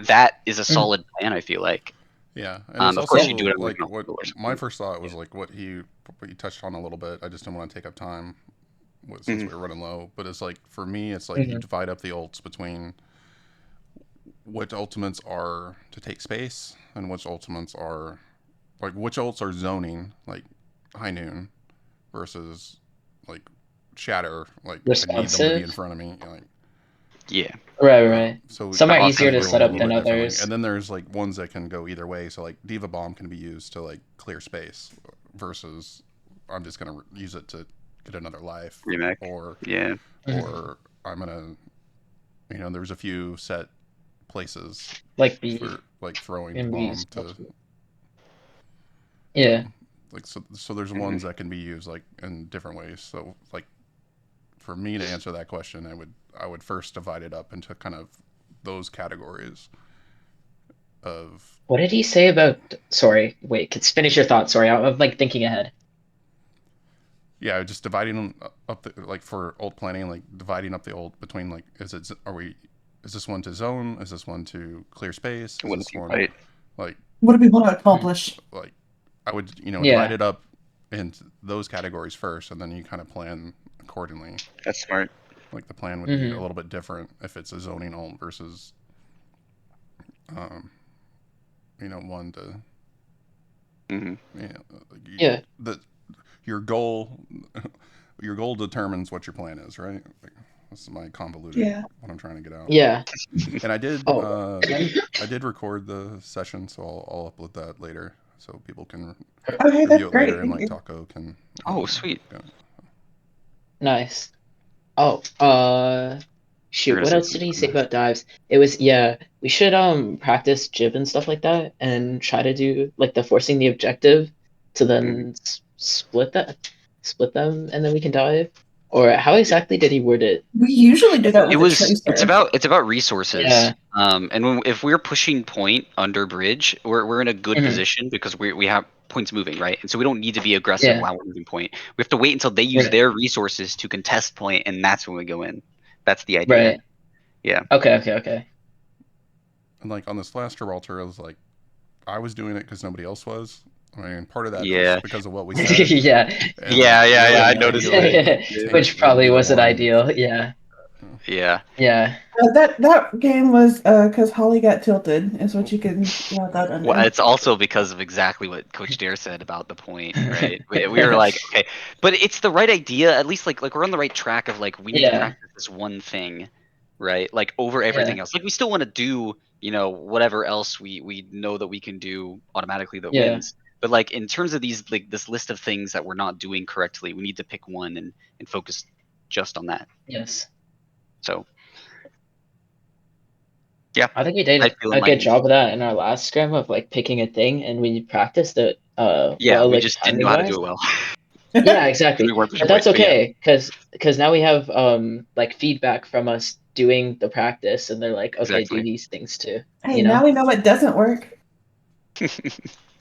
[SPEAKER 2] that is a solid plan, I feel like.
[SPEAKER 4] Yeah, and it's
[SPEAKER 2] Of course, you
[SPEAKER 4] also
[SPEAKER 2] do it like
[SPEAKER 4] like what my first thought was like what he touched on a little bit. I just didn't want to take up time since we were running low. But it's like for me, it's like you divide up the ults between what ultimates are to take space and which ultimates are like which ults are zoning like high noon versus like shatter like I need them to be in
[SPEAKER 3] Responsive.
[SPEAKER 4] front of me like
[SPEAKER 2] Yeah.
[SPEAKER 3] Right.
[SPEAKER 4] so
[SPEAKER 3] Some
[SPEAKER 4] you
[SPEAKER 3] are
[SPEAKER 2] I'll
[SPEAKER 3] easier
[SPEAKER 4] kind
[SPEAKER 3] to
[SPEAKER 4] of do
[SPEAKER 3] set
[SPEAKER 4] them a
[SPEAKER 3] up
[SPEAKER 4] little
[SPEAKER 3] than
[SPEAKER 4] bit differently,
[SPEAKER 3] others.
[SPEAKER 4] and then there's like ones that can go either way. So like Diva Bomb can be used to like clear space versus I'm just gonna use it to get another life,
[SPEAKER 2] remake.
[SPEAKER 4] or
[SPEAKER 2] Yeah.
[SPEAKER 4] or I'm gonna there's a few set places
[SPEAKER 3] Like B
[SPEAKER 4] for like throwing the
[SPEAKER 3] and
[SPEAKER 4] bomb
[SPEAKER 3] B's.
[SPEAKER 4] to
[SPEAKER 3] Yeah.
[SPEAKER 4] like so there's ones that can be used like in different ways. So like for me to answer that question, I would first divide it up into kind of those categories of
[SPEAKER 3] What did he say about? Sorry, wait. Finish your thought. Sorry, I'm like thinking ahead.
[SPEAKER 4] yeah, just dividing them up like for ult planning, like dividing up the ult between like is this one to zone, is this one to clear space, is
[SPEAKER 2] When
[SPEAKER 4] this
[SPEAKER 2] you
[SPEAKER 4] one
[SPEAKER 2] fight.
[SPEAKER 4] like
[SPEAKER 6] What do we want to accomplish?
[SPEAKER 4] like I would divide
[SPEAKER 3] Yeah.
[SPEAKER 4] it up into those categories first, and then you kind of plan accordingly.
[SPEAKER 2] That's smart.
[SPEAKER 4] Like the plan would be a little bit different if it's a zoning ult versus one to
[SPEAKER 3] Yeah.
[SPEAKER 4] your goal your goal determines what your plan is, right? Like, that's my convoluted what I'm trying to get out.
[SPEAKER 3] Yeah.
[SPEAKER 4] And I did
[SPEAKER 3] Oh.
[SPEAKER 4] I did record the session, so I'll upload that later so people can
[SPEAKER 6] Okay, that's
[SPEAKER 4] review it
[SPEAKER 6] great.
[SPEAKER 4] later, and like Taco can
[SPEAKER 2] Oh, sweet.
[SPEAKER 3] Nice. Oh,
[SPEAKER 2] You're
[SPEAKER 3] shoot,
[SPEAKER 2] gonna
[SPEAKER 3] what
[SPEAKER 2] say
[SPEAKER 3] else did he say
[SPEAKER 2] something.
[SPEAKER 3] about dives? It was, yeah, we should practice jib and stuff like that and try to do like the forcing the objective to then split them and then we can dive. Or how exactly did he word it?
[SPEAKER 6] We usually do that with a tracer.
[SPEAKER 2] It's about resources.
[SPEAKER 3] Yeah.
[SPEAKER 2] And if we're pushing point under bridge, we're in a good position because we have points moving, right? And so we don't need to be aggressive
[SPEAKER 3] Yeah.
[SPEAKER 2] while we're moving point. We have to wait until they use
[SPEAKER 3] Right.
[SPEAKER 2] their resources to contest point, and that's when we go in. That's the idea.
[SPEAKER 3] Right.
[SPEAKER 2] Yeah.
[SPEAKER 3] Okay.
[SPEAKER 4] And like on this last Gibraltar, I was like, I was doing it because nobody else was. I mean, part of that
[SPEAKER 2] Yeah.
[SPEAKER 4] was because of what we said.
[SPEAKER 3] Yeah.
[SPEAKER 4] And
[SPEAKER 2] Yeah.
[SPEAKER 4] really,
[SPEAKER 2] I
[SPEAKER 4] you can
[SPEAKER 2] noticed
[SPEAKER 4] go
[SPEAKER 2] it.
[SPEAKER 4] like tank
[SPEAKER 3] Which
[SPEAKER 4] and
[SPEAKER 3] probably
[SPEAKER 4] be the
[SPEAKER 3] wasn't
[SPEAKER 4] one.
[SPEAKER 3] ideal. Yeah.
[SPEAKER 2] Yeah.
[SPEAKER 3] Yeah.
[SPEAKER 6] That game was because Holly got tilted, is what you can that under.
[SPEAKER 2] Well, it's also because of exactly what Coach Dare said about the point, right? We were like, okay, but it's the right idea. At least like we're on the right track of like we need to
[SPEAKER 3] Yeah.
[SPEAKER 2] practice this one thing, right? Like over everything
[SPEAKER 3] Yeah.
[SPEAKER 2] else. Like we still want to do whatever else we know that we can do automatically that
[SPEAKER 3] Yeah.
[SPEAKER 2] wins. But like in terms of these like this list of things that we're not doing correctly, we need to pick one and focus just on that.
[SPEAKER 3] Yes.
[SPEAKER 2] So yeah,
[SPEAKER 3] I think we did
[SPEAKER 2] I feel
[SPEAKER 3] a good
[SPEAKER 2] enlightened.
[SPEAKER 3] job of that in our last scrim of like picking a thing, and we practiced it
[SPEAKER 2] Yeah,
[SPEAKER 3] well,
[SPEAKER 2] we
[SPEAKER 3] like
[SPEAKER 2] just didn't know
[SPEAKER 3] timing
[SPEAKER 2] how to
[SPEAKER 3] wise.
[SPEAKER 2] do it well.
[SPEAKER 3] Yeah,
[SPEAKER 2] We
[SPEAKER 3] exactly.
[SPEAKER 2] weren't pushing
[SPEAKER 3] But that's
[SPEAKER 2] points, but yeah.
[SPEAKER 3] okay, because now we have like feedback from us doing the practice, and they're like, okay, do
[SPEAKER 2] Exactly.
[SPEAKER 3] these things too.
[SPEAKER 6] Hey, now we know what doesn't work.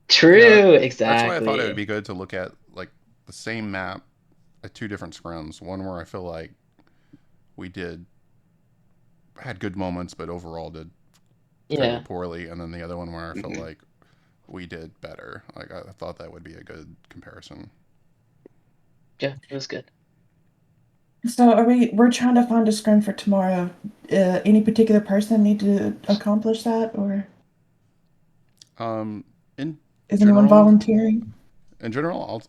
[SPEAKER 3] True,
[SPEAKER 4] Yeah,
[SPEAKER 3] exactly.
[SPEAKER 4] that's why I thought it would be good to look at like the same map at two different scrims. One where I feel like we had good moments, but overall did fairly poorly, and then the other one where I felt like we did better. Like I thought that would be a good comparison.
[SPEAKER 3] Yeah, it was good.
[SPEAKER 6] So we're trying to find a scrim for tomorrow. Any particular person need to accomplish that, or?
[SPEAKER 4] In
[SPEAKER 6] Is anyone
[SPEAKER 4] general,
[SPEAKER 6] volunteering?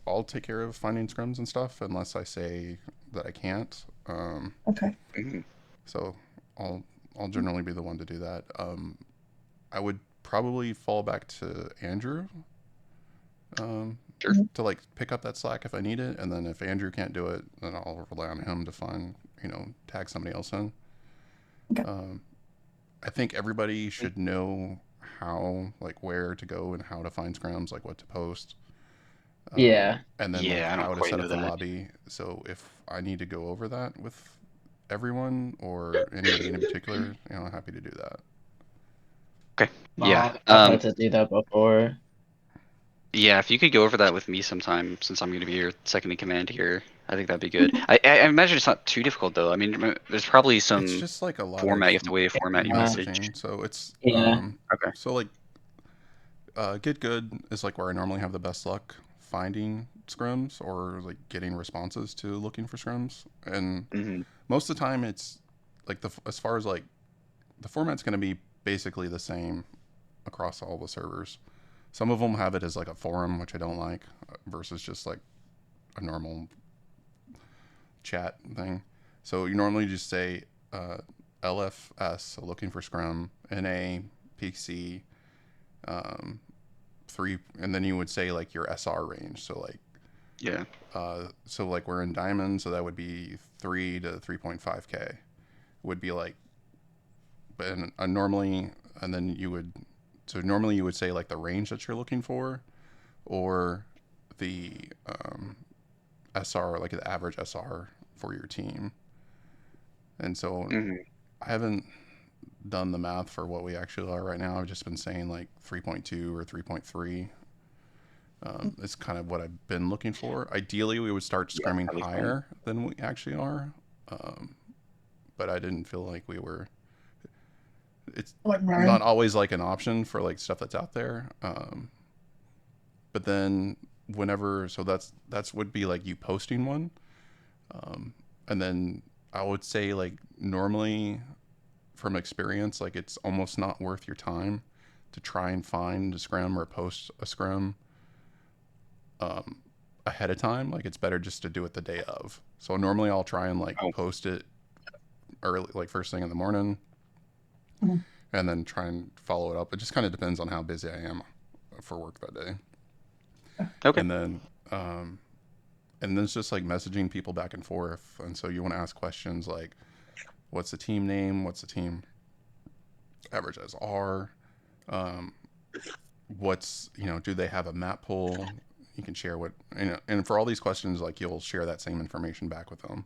[SPEAKER 4] I'll take care of finding scrums and stuff unless I say that I can't.
[SPEAKER 6] Okay.
[SPEAKER 2] Mhm.
[SPEAKER 4] So I'll I'll generally be the one to do that. I would probably fall back to Andrew
[SPEAKER 2] Sure.
[SPEAKER 4] to like pick up that slack if I need it, and then if Andrew can't do it, then I'll rely on him to find tag somebody else in.
[SPEAKER 6] Okay.
[SPEAKER 4] Um, I think everybody should know how like where to go and how to find scrums, like what to post,
[SPEAKER 3] Yeah.
[SPEAKER 4] and then like
[SPEAKER 2] Yeah, I don't
[SPEAKER 4] how to
[SPEAKER 2] quite
[SPEAKER 4] set
[SPEAKER 2] know
[SPEAKER 4] up the
[SPEAKER 2] that.
[SPEAKER 4] lobby. So if I need to go over that with everyone or anybody in particular, I'm happy to do that.
[SPEAKER 2] Okay. Yeah.
[SPEAKER 3] I've had to do that before.
[SPEAKER 2] Yeah, if you could go over that with me sometime, since I'm going to be your second in command here, I think that'd be good. I imagine it's not too difficult though. I mean, there's probably
[SPEAKER 4] It's
[SPEAKER 2] some
[SPEAKER 4] just like a lot
[SPEAKER 2] format
[SPEAKER 4] of
[SPEAKER 2] you have to way to format your message.
[SPEAKER 4] messaging. So it's
[SPEAKER 3] Yeah.
[SPEAKER 2] Okay.
[SPEAKER 4] so like get good is like where I normally have the best luck finding scrums or like getting responses to looking for scrums. And
[SPEAKER 2] Hmm.
[SPEAKER 4] most of the time it's like as far as like the format's going to be basically the same across all the servers. Some of them have it as like a forum, which I don't like, versus just like a normal chat thing. So you normally just say LFS, so looking for Scrum, NA, PC, um, three, and then you would say like your SR range. So like,
[SPEAKER 2] Yeah.
[SPEAKER 4] so like we're in diamond, so that would be 3 to 3.5K. Would be like, and normally, and then you would, so normally you would say like the range that you're looking for, or the SR, like the average SR for your team. And so
[SPEAKER 2] Hmm.
[SPEAKER 4] I haven't done the math for what we actually are right now. I've just been saying like 3.2 or 3.3. It's kind of what I've been looking for. Ideally, we would start
[SPEAKER 2] Yeah,
[SPEAKER 4] scrimming
[SPEAKER 2] probably fine.
[SPEAKER 4] higher than we actually are, um, but I didn't feel like we were. It's
[SPEAKER 6] Like
[SPEAKER 4] not
[SPEAKER 6] Ryan.
[SPEAKER 4] always like an option for like stuff that's out there. But then whenever, so that's would be like you posting one, and then I would say like normally from experience, like it's almost not worth your time to try and find a scrum or post a scrum um, ahead of time. Like it's better just to do it the day of. So normally I'll try and like
[SPEAKER 2] Oh,
[SPEAKER 4] post it early, like first thing in the morning,
[SPEAKER 6] Mhm.
[SPEAKER 4] and then try and follow it up. It just kind of depends on how busy I am for work that day.
[SPEAKER 2] okay.
[SPEAKER 4] And then it's just like messaging people back and forth. And so you want to ask questions like, what's the team name? What's the team average as R? Um, what's do they have a map pool? You can share what and for all these questions, like you'll share that same information back with them.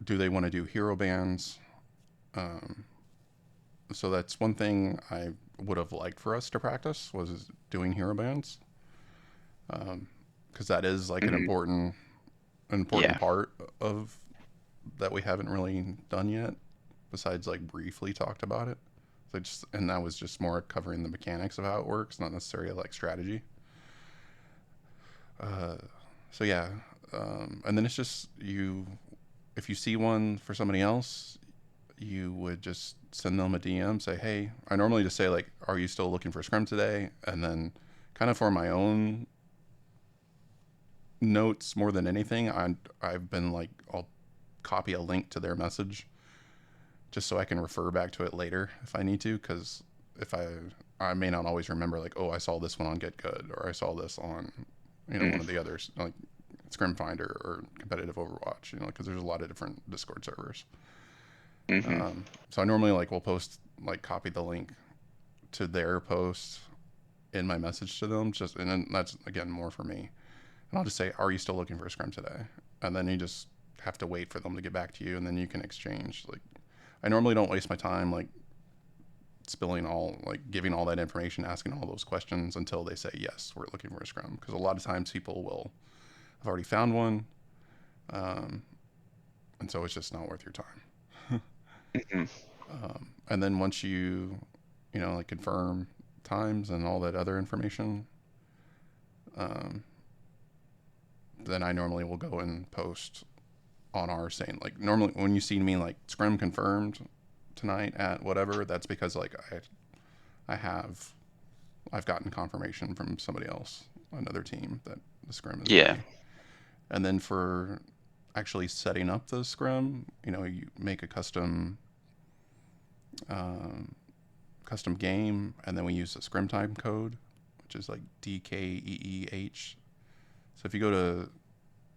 [SPEAKER 4] Do they want to do hero bands? Um, so that's one thing I would have liked for us to practice was doing hero bands, because that is like
[SPEAKER 2] Hmm.
[SPEAKER 4] an important
[SPEAKER 2] Yeah.
[SPEAKER 4] part of that we haven't really done yet, besides like briefly talked about it. So just and that was just more covering the mechanics of how it works, not necessarily like strategy. Uh, so yeah, and then it's just you. If you see one for somebody else, you would just send them a DM, say, "Hey." I normally just say like, "Are you still looking for Scrum today?" And then, kind of for my own notes more than anything, I've been like, I'll copy a link to their message just so I can refer back to it later if I need to, because if I may not always remember like, oh, I saw this one on Get Good or I saw this on one of
[SPEAKER 2] Hmm.
[SPEAKER 4] the others like Scrim Finder or competitive Overwatch, because there's a lot of different Discord servers.
[SPEAKER 2] Hmm.
[SPEAKER 4] So I normally like will post like copy the link to their post in my message to them, just and then that's again more for me. And I'll just say, "Are you still looking for a scrum today?" And then you just have to wait for them to get back to you, and then you can exchange. Like I normally don't waste my time like spilling all like giving all that information, asking all those questions until they say yes, we're looking for a scrum. Because a lot of times people will have already found one, um, and so it's just not worth your time.
[SPEAKER 2] Hmm.
[SPEAKER 4] And then once you like confirm times and all that other information, um, then I normally will go and post on our saying like normally when you see me like scrum confirmed tonight at whatever, that's because like I have I've gotten confirmation from somebody else, another team, that the scrim is
[SPEAKER 2] Yeah.
[SPEAKER 4] ready. And then for actually setting up the scrim, you make a custom game, and then we use the scrim time code, which is like DKEEH. So if you go to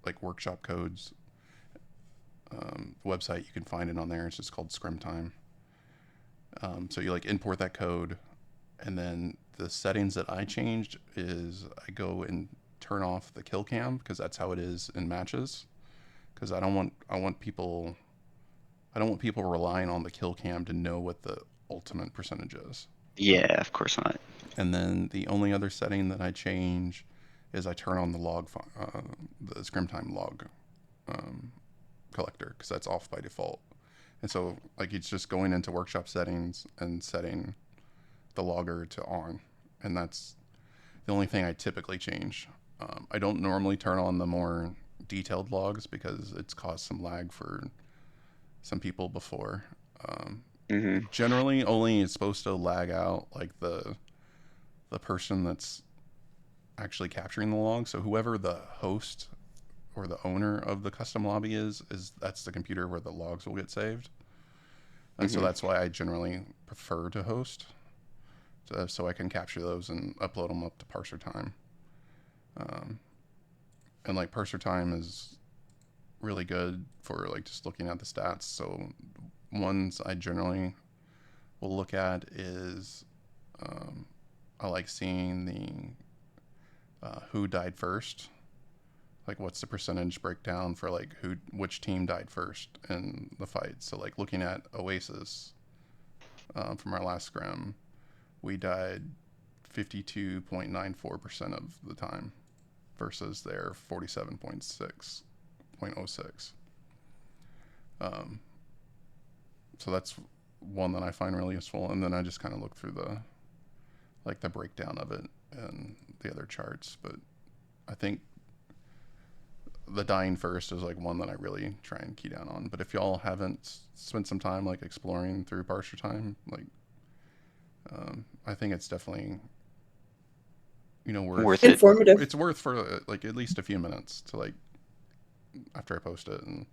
[SPEAKER 4] like workshop codes website, you can find it on there. It's just called scrim time. So you like import that code, and then the settings that I changed is I go and turn off the kill cam, because that's how it is in matches. Because I want people relying on the kill cam to know what the ultimate percentage is.
[SPEAKER 2] Yeah, of course not.
[SPEAKER 4] And then the only other setting that I change is I turn on the the scrim time log collector, because that's off by default. And so like it's just going into workshop settings and setting the logger to on, and that's the only thing I typically change. I don't normally turn on the more detailed logs because it's caused some lag for some people before. Generally, only it's supposed to lag out like the person that's actually capturing the log. So whoever the host or the owner of the custom lobby is that's the computer where the logs will get saved. And so that's why I generally prefer to host, so I can capture those and upload them up to parser time. And like parser time is really good for like just looking at the stats. So ones I generally will look at is I like seeing the who died first. Like what's the percentage breakdown for like which team died first in the fight. So like looking at Oasis from our last scrim, we died 52.94% of the time versus their 47.06. So that's one that I find really useful, and then I just kind of look through the breakdown of it and the other charts. But I think the dying first is like one that I really try and key down on. But if y'all haven't spent some time like exploring through parser time, like I think it's definitely
[SPEAKER 2] Worth it.
[SPEAKER 6] Informative.
[SPEAKER 4] It's worth for like at least a few minutes to like after I post it. And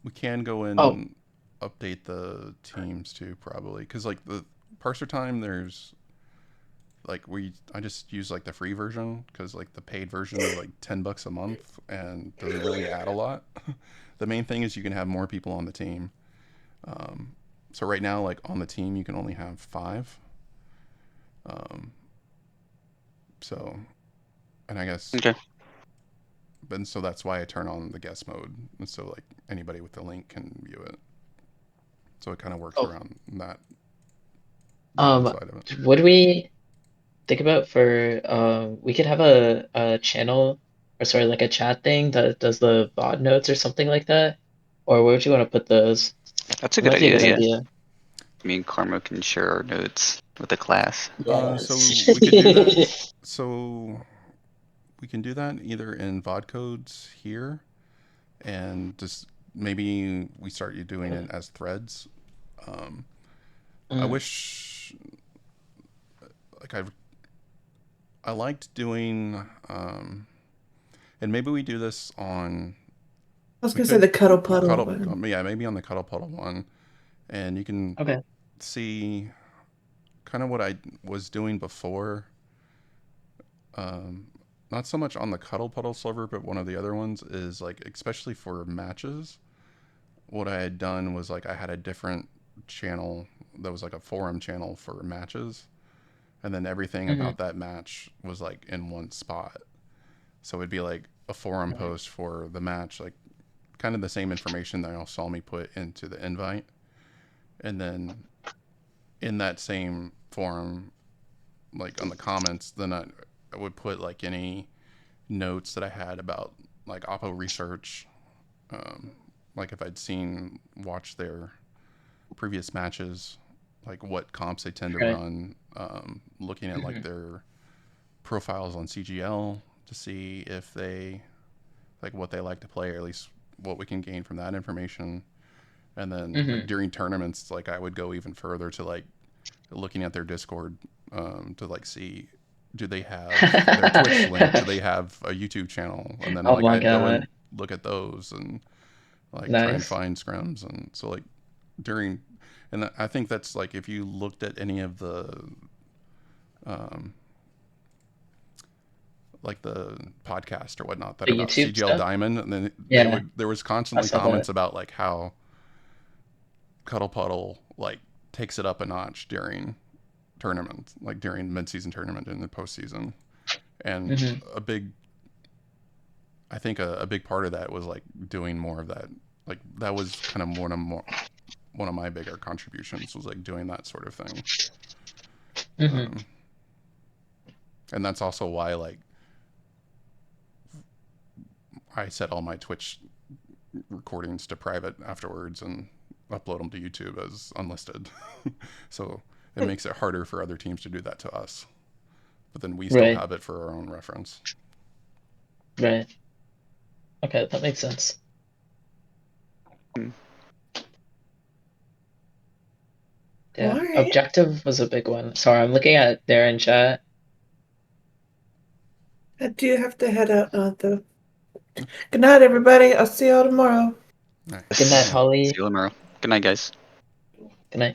[SPEAKER 4] we can go in and update the teams too, probably, because like the parser time, there's like I just use like the free version, because like the paid version is like $10 a month and doesn't really add a lot. The main thing is you can have more people on the team. So right now, like on the team, you can only have 5. So, and I guess,
[SPEAKER 2] Okay.
[SPEAKER 4] and so that's why I turn on the guest mode, and so like anybody with the link can view it. So it kind of works around that downside of it.
[SPEAKER 3] Would we think about we could have a channel, or sorry, like a chat thing that does the VOD notes or something like that? Or where would you want to put those?
[SPEAKER 2] That's a
[SPEAKER 3] It
[SPEAKER 2] good
[SPEAKER 3] might be a
[SPEAKER 2] idea,
[SPEAKER 3] good
[SPEAKER 2] yeah.
[SPEAKER 3] idea.
[SPEAKER 2] Me and Karma can share our notes with the class.
[SPEAKER 4] So
[SPEAKER 3] Yes.
[SPEAKER 4] we could do that. So we can do that either in VOD codes here, and just maybe we start you doing it as threads. I wish, like I liked doing, and maybe we do this on.
[SPEAKER 6] I was gonna say the Cuddle Puddle one.
[SPEAKER 4] Yeah, maybe on the Cuddle Puddle one, and you can
[SPEAKER 3] Okay.
[SPEAKER 4] see kind of what I was doing before. Not so much on the Cuddle Puddle server, but one of the other ones is like, especially for matches, what I had done was like I had a different channel that was like a forum channel for matches, and then everything about that match was like in one spot. So it'd be like a forum post for the match, like kind of the same information that y'all saw me put into the invite, and then in that same forum, like on the comments, then I would put like any notes that I had about like Oppo research, like if I'd watched their previous matches, like what comps they tend to run, looking at like their profiles on CGL to see if they like what they like to play, or at least what we can gain from that information. And then like during tournaments, like I would go even further to like looking at their Discord to like see, do they have their Twitch link? Do they have a YouTube channel? And then
[SPEAKER 3] Oh
[SPEAKER 4] like
[SPEAKER 3] my
[SPEAKER 4] I'd go and
[SPEAKER 3] God.
[SPEAKER 4] look at those and like try and
[SPEAKER 3] Nice.
[SPEAKER 4] find scrims. And so like during, and I think that's like if you looked at any of the like the podcast or whatnot that
[SPEAKER 3] The
[SPEAKER 4] are about
[SPEAKER 3] YouTube
[SPEAKER 4] CGL
[SPEAKER 3] stuff?
[SPEAKER 4] Diamond, and then
[SPEAKER 3] Yeah,
[SPEAKER 4] there was
[SPEAKER 3] I
[SPEAKER 4] constantly
[SPEAKER 3] saw
[SPEAKER 4] comments
[SPEAKER 3] that.
[SPEAKER 4] about like how Cuddle Puddle like takes it up a notch during tournament, like during mid-season tournament and the postseason. And
[SPEAKER 3] Mhm.
[SPEAKER 4] I think a big part of that was like doing more of that. Like that was kind of one of my bigger contributions was like doing that sort of thing.
[SPEAKER 3] Mhm.
[SPEAKER 4] And that's also why like I set all my Twitch recordings to private afterwards and upload them to YouTube as unlisted. So it makes it harder for other teams to do that to us. But then we still
[SPEAKER 3] Right.
[SPEAKER 4] have it for our own reference.
[SPEAKER 3] Right. Okay, that makes sense.
[SPEAKER 2] Hmm.
[SPEAKER 3] Yeah.
[SPEAKER 6] Alright.
[SPEAKER 3] Objective was a big one. Sorry, I'm looking at there in chat.
[SPEAKER 6] I do have to head out now, though. Good night, everybody. I'll see y'all tomorrow.
[SPEAKER 4] All right.
[SPEAKER 3] Good night,
[SPEAKER 2] See
[SPEAKER 3] Holly.
[SPEAKER 2] you tomorrow. Good night, guys.
[SPEAKER 3] Good night.